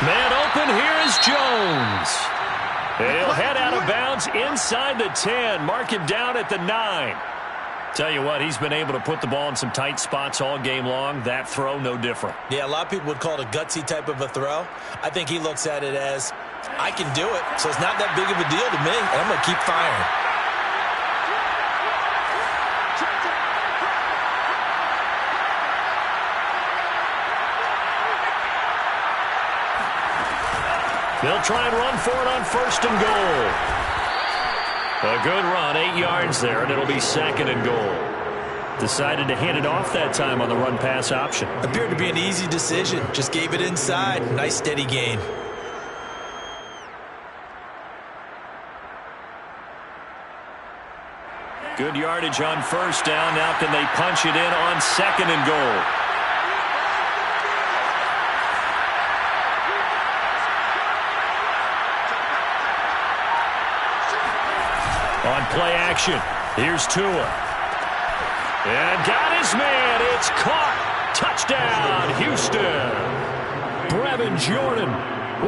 Man open, here is Jones. He'll head out of bounds inside the 10. Mark him down at the 9. Tell you what, he's been able to put the ball in some tight spots all game long. That throw, no different. Yeah, a lot of people would call it a gutsy type of a throw. I think he looks at it as, I can do it, so it's not that big of a deal to me, and I'm going to keep firing. They'll try and run for it on 1st and goal. A good run, 8 yards there, and it'll be 2nd and goal. Decided to hand it off that time on the run-pass option. Appeared to be an easy decision. Just gave it inside. Nice steady gain. Good yardage on first down. Now can they punch it in on second and goal? On play action, here's Tua. And got his man. It's caught. Touchdown, Houston. Brevin Jordan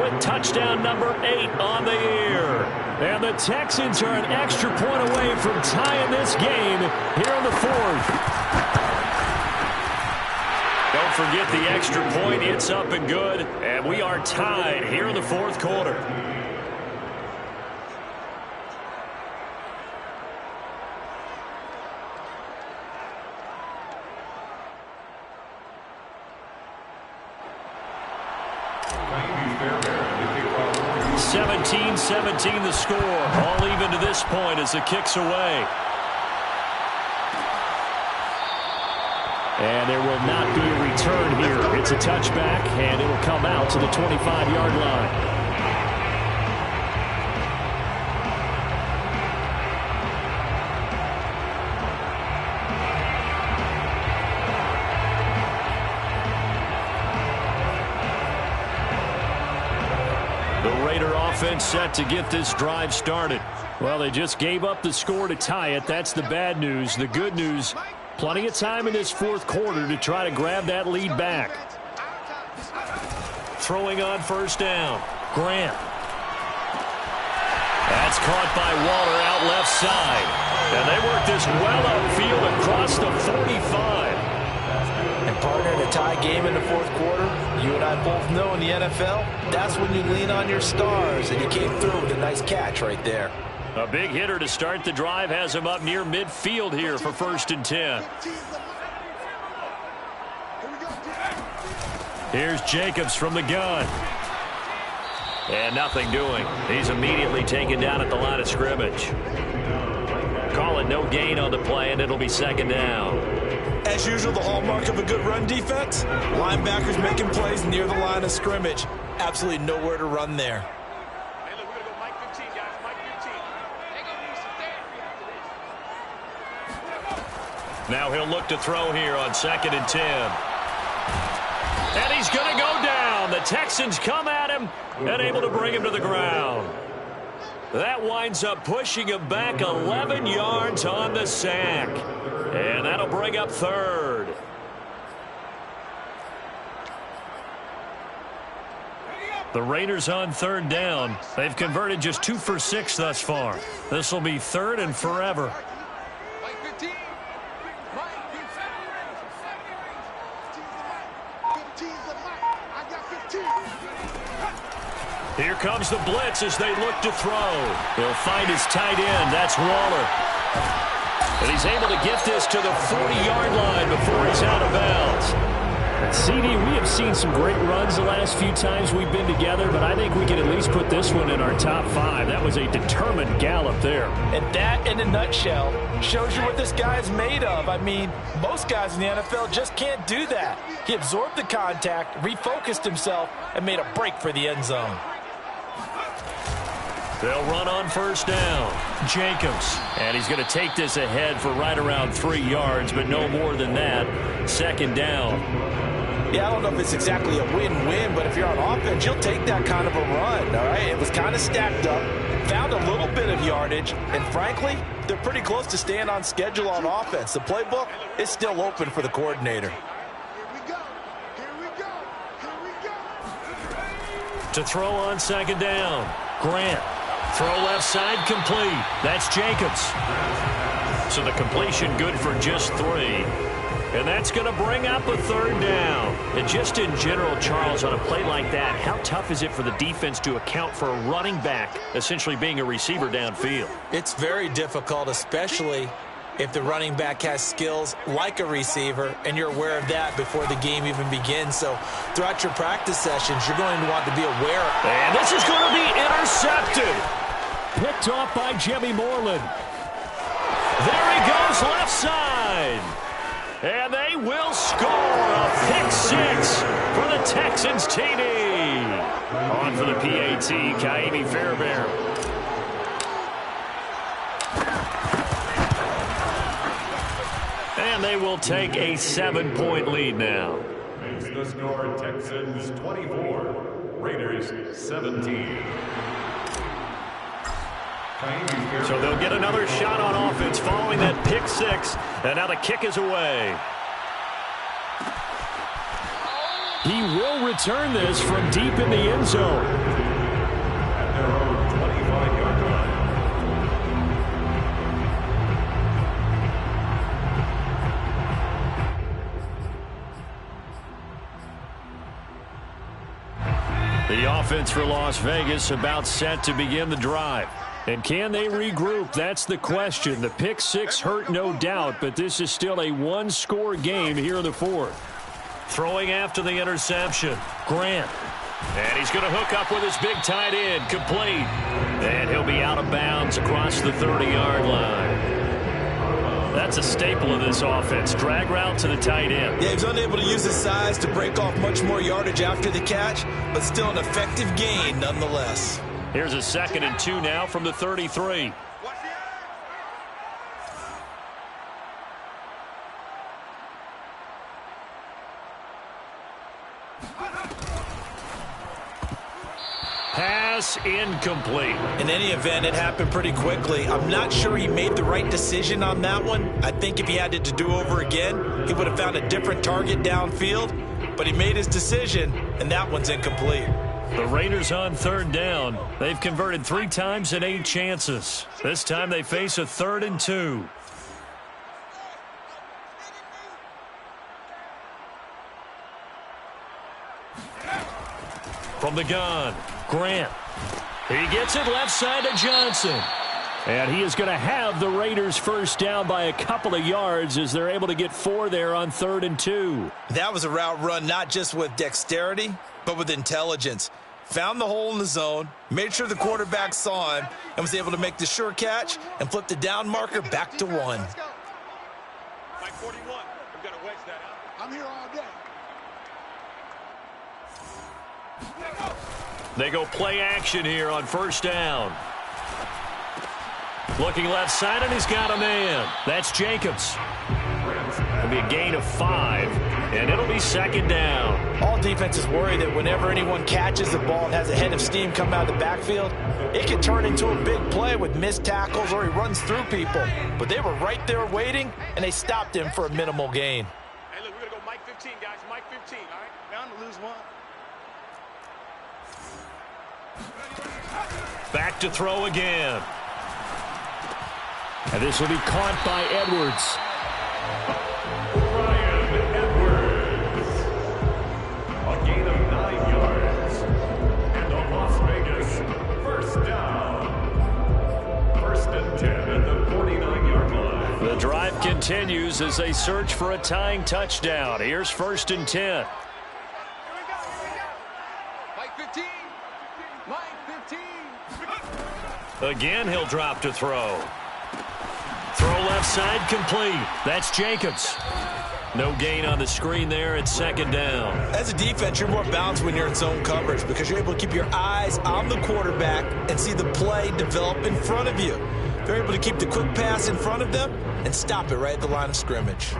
with touchdown number 8 on the year. And the Texans are an extra point away from tying this game here in the 4th. Don't forget the extra point. It's up and good. And we are tied here in the 4th quarter. Fairbairn, 17-17 the score. All even to this point as the kick's away. And there will not be a return here. It's a touchback, and it will come out to the 25-yard line. Offense set to get this drive started. Well, they just gave up the score to tie it. That's the bad news. The good news, plenty of time in this 4th quarter to try to grab that lead back. Throwing on first down. Grant. That's caught by Waller out left side. And they work this well upfield across the 45. And partner, in a tie game in the 4th quarter, you and I both know in the NFL, that's when you lean on your stars, and you came through with a nice catch right there. A big hitter to start the drive has him up near midfield here for 1st and 10. Here's Jacobs from the gun. And nothing doing. He's immediately taken down at the line of scrimmage. Call it no gain on the play, and it'll be 2nd down. As usual, the hallmark of a good run defense, linebackers making plays near the line of scrimmage. Absolutely nowhere to run there. Hey, look, we're going to go Mike 15, guys. Mike 15. They're going to need some therapy after this. Now he'll look to throw here on 2nd and 10. And he's going to go down. The Texans come at him and able to bring him to the ground. That winds up pushing him back 11 yards on the sack. And that'll bring up 3rd. The Raiders on 3rd down. They've converted just 2 for 6 thus far. This will be 3rd and forever. Mike 15. Mike 15. 15's the Mike. I got 15. Here comes the blitz as they look to throw. He'll find his tight end. That's Waller. And he's able to get this to the 40-yard line before he's out of bounds. CD, we have seen some great runs the last few times we've been together, but I think we can at least put this one in our top 5. That was a determined gallop there. And that, in a nutshell, shows you what this guy is made of. I mean, most guys in the NFL just can't do that. He absorbed the contact, refocused himself, and made a break for the end zone. They'll run on first down. Jacobs. And he's going to take this ahead for right around 3 yards, but no more than that. 2nd down. Yeah, I don't know if it's exactly a win-win, but if you're on offense, you'll take that kind of a run, all right? It was kind of stacked up, found a little bit of yardage, and frankly, they're pretty close to staying on schedule on offense. The playbook is still open for the coordinator. Here we go. Here we go. Here we go. To throw on 2nd down. Grant. Throw left side complete. That's Jacobs. So the completion good for just 3. And that's going to bring up a 3rd down. And just in general, Charles, on a play like that, how tough is it for the defense to account for a running back essentially being a receiver downfield? It's very difficult, especially if the running back has skills like a receiver, and you're aware of that before the game even begins. So throughout your practice sessions, you're going to want to be aware. And this is going to be intercepted. Picked off by Jimmy Moreland. There he goes left side. And they will score a pick six for the Texans TD. On for the PAT, Ka'imi Fairbairn. And they will take a 7-point lead now. Makes the score Texans 24, Raiders 17. So they'll get another shot on offense following that pick six. And now the kick is away. He will return this from deep in the end zone. At their own 25-yard line. The offense for Las Vegas about set to begin the drive. And can they regroup? That's the question. The pick six hurt, no doubt, but this is still a one-score game here in the fourth. Throwing after the interception, Grant. And he's going to hook up with his big tight end, complete. And he'll be out of bounds across the 30-yard line. That's a staple of this offense. Drag route to the tight end. Yeah, he's unable to use his size to break off much more yardage after the catch, but still an effective gain nonetheless. Here's a 2nd and 2 now from the 33. Pass incomplete. In any event, it happened pretty quickly. I'm not sure he made the right decision on that one. I think if he had it to do over again, he would have found a different target downfield. But he made his decision, and that one's incomplete. The Raiders on 3rd down. They've converted 3 times in 8 chances. This time they face a 3rd and 2. From the gun, Grant. He gets it left side to Johnson. And he is going to have the Raiders first down by a couple of yards as they're able to get 4 there on 3rd and 2. That was a route run not just with dexterity, but with intelligence. Found the hole in the zone, made sure the quarterback saw him, and was able to make the sure catch and flip the down marker back to 1. Mike 41, we've got to wedge that out. I'm here all day. They go play action here on 1st down. Looking left side, and he's got a man. That's Jacobs. It'll be a gain of 5, and it'll be 2nd down. All defenses worry that whenever anyone catches the ball and has a head of steam come out of the backfield, it can turn into a big play with missed tackles or he runs through people. But they were right there waiting, and they stopped him for a minimal gain. Hey, look, we're going to go Mike 15, guys. Mike 15, all right? Bound to lose one. Back to throw again. And this will be caught by Edwards. Bryan Edwards. A gain of 9 yards. And the Las Vegas first down. 1st and 10 at the 49-yard line. The drive continues as they search for a tying touchdown. Here's 1st and 10. Here we go. Mike 15. Mike 15. Again, he'll drop to throw. Throw left side complete. That's Jacobs. No gain on the screen there at 2nd down. As a defense, you're more balanced when you're in zone coverage because you're able to keep your eyes on the quarterback and see the play develop in front of you. They're able to keep the quick pass in front of them and stop it right at the line of scrimmage.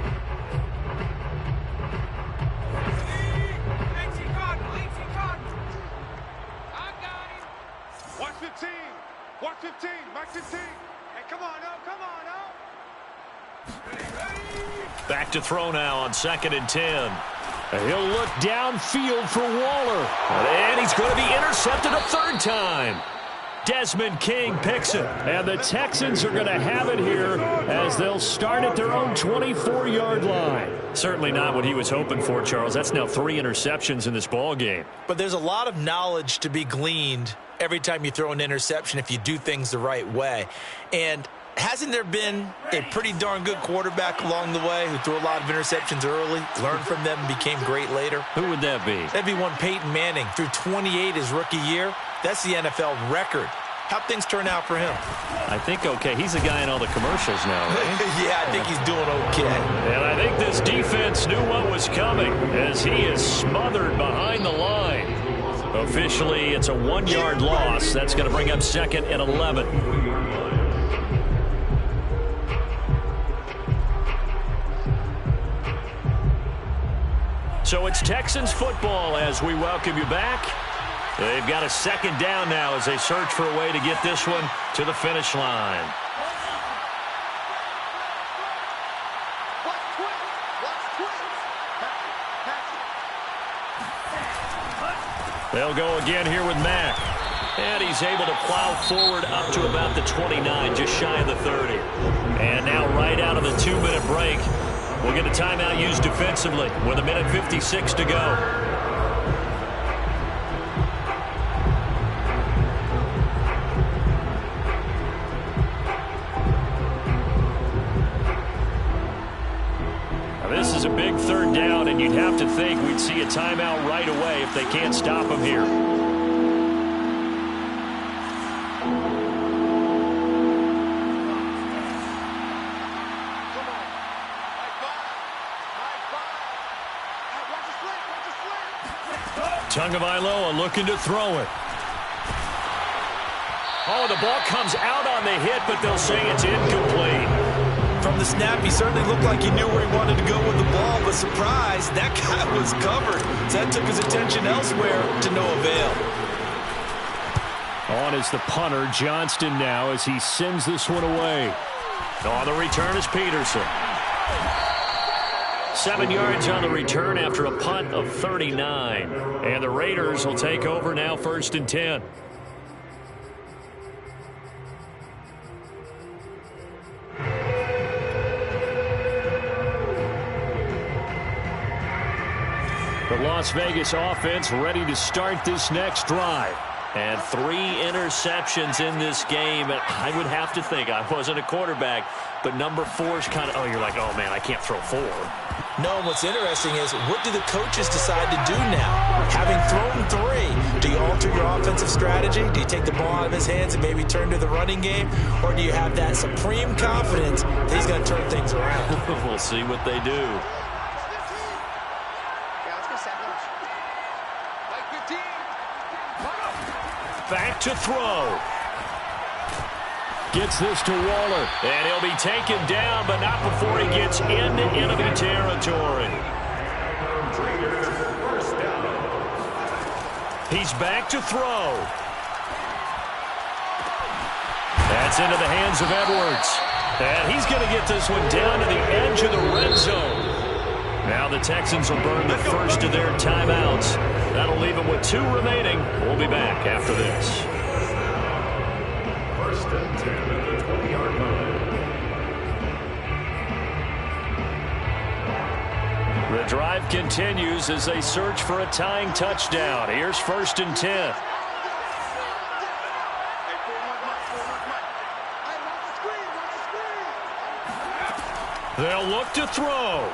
Watch 15. Watch 15. Mike 15. Hey, come on now. Come on now. Back to throw now on 2nd and 10. And he'll look downfield for Waller. And he's going to be intercepted a 3rd time. Desmond King picks it. And the Texans are going to have it here as they'll start at their own 24-yard line. Certainly not what he was hoping for, Charles. That's now 3 interceptions in this ball game. But there's a lot of knowledge to be gleaned every time you throw an interception if you do things the right way. And hasn't there been a pretty darn good quarterback along the way who threw a lot of interceptions early, learned from them, and became great later? Who would that be? That'd be one Peyton Manning. Threw 28 his rookie year. That's the NFL record. How'd things turn out for him? I think okay. He's the guy in all the commercials now, right? Yeah, I think he's doing okay. And I think this defense knew what was coming as he is smothered behind the line. Officially, it's a 1-yard loss. That's going to bring up second and 11. So it's Texans football as we welcome you back. They've got a second down now as they search for a way to get this one to the finish line. They'll go again here with Mack. And he's able to plow forward up to about the 29, just shy of the 30. And now right out of the 2-minute break, we'll get a timeout used defensively with 1:56 to go. This is a big third down, and you'd have to think we'd see a timeout right away if they can't stop him here. Tagovailoa looking to throw it. Oh, the ball comes out on the hit, but they'll say it's incomplete. From the snap, he certainly looked like he knew where he wanted to go with the ball, but surprise, that guy was covered. So that took his attention elsewhere to no avail. On is the punter, Johnston now, as he sends this one away. On the return is Peterson. 7 yards on the return after a punt of 39. And the Raiders will take over now, 1st and 10. The Las Vegas offense ready to start this next drive. And 3 interceptions in this game. And I would have to think, I wasn't a quarterback, but number 4 is kind of, oh, you're like, oh, man, I can't throw 4. No, what's interesting is, what do the coaches decide to do now? Having thrown 3, do you alter your offensive strategy? Do you take the ball out of his hands and maybe turn to the running game? Or do you have that supreme confidence that he's going to turn things around? We'll see what they do. Back to throw. Gets this to Waller. And he'll be taken down, but not before he gets into enemy territory. He's back to throw. That's into the hands of Edwards. And he's going to get this one down to the edge of the red zone. Now the Texans will burn the first of their timeouts. That'll leave them with 2 remaining. We'll be back after this. 1st and 10 at the 20-yard line. The drive continues as they search for a tying touchdown. Here's 1st and 10. They'll look to throw.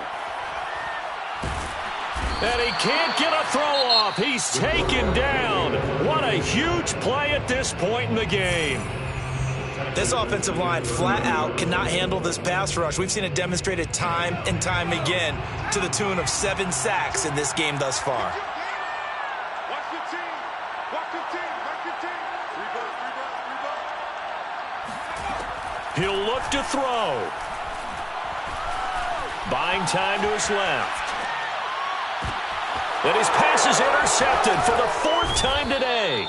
And he can't get a throw off. He's taken down. What a huge play at this point in the game. This offensive line flat out cannot handle this pass rush. We've seen it demonstrated time and time again to the tune of 7 sacks in this game thus far. Watch the team. Watch the team. Watch the team. Rebound. He'll look to throw. Buying time to his left. And his pass is intercepted for the 4th time today.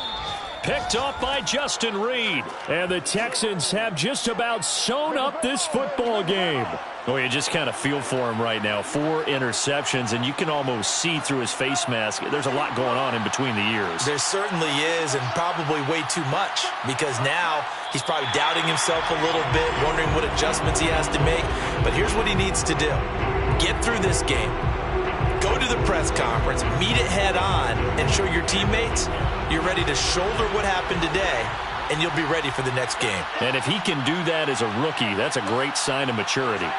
Picked off by Justin Reed. And the Texans have just about sewn up this football game. Oh, you just kind of feel for him right now. 4 interceptions, and you can almost see through his face mask. There's a lot going on in between the ears. There certainly is, and probably way too much, because now he's probably doubting himself a little bit, wondering what adjustments he has to make. But here's what he needs to do. Get through this game. Go to the press conference, meet it head on, and show your teammates you're ready to shoulder what happened today, and you'll be ready for the next game. And if he can do that as a rookie, that's a great sign of maturity.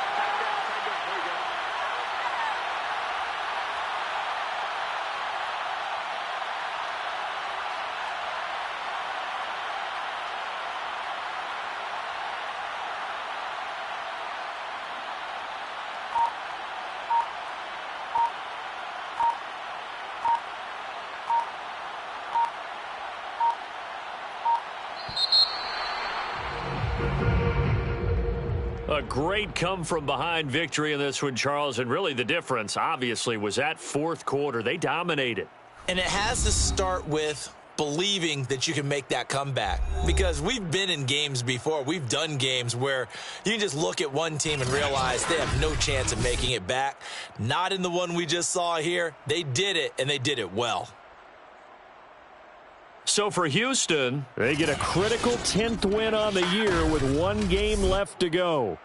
A great come-from-behind victory in this one, Charles, and really the difference, obviously, was that fourth quarter. They dominated. And it has to start with believing that you can make that comeback, because we've been in games before. We've done games where you can just look at one team and realize they have no chance of making it back. Not in the one we just saw here. They did it, and they did it well. So for Houston, they get a critical 10th win on the year with one game left to go.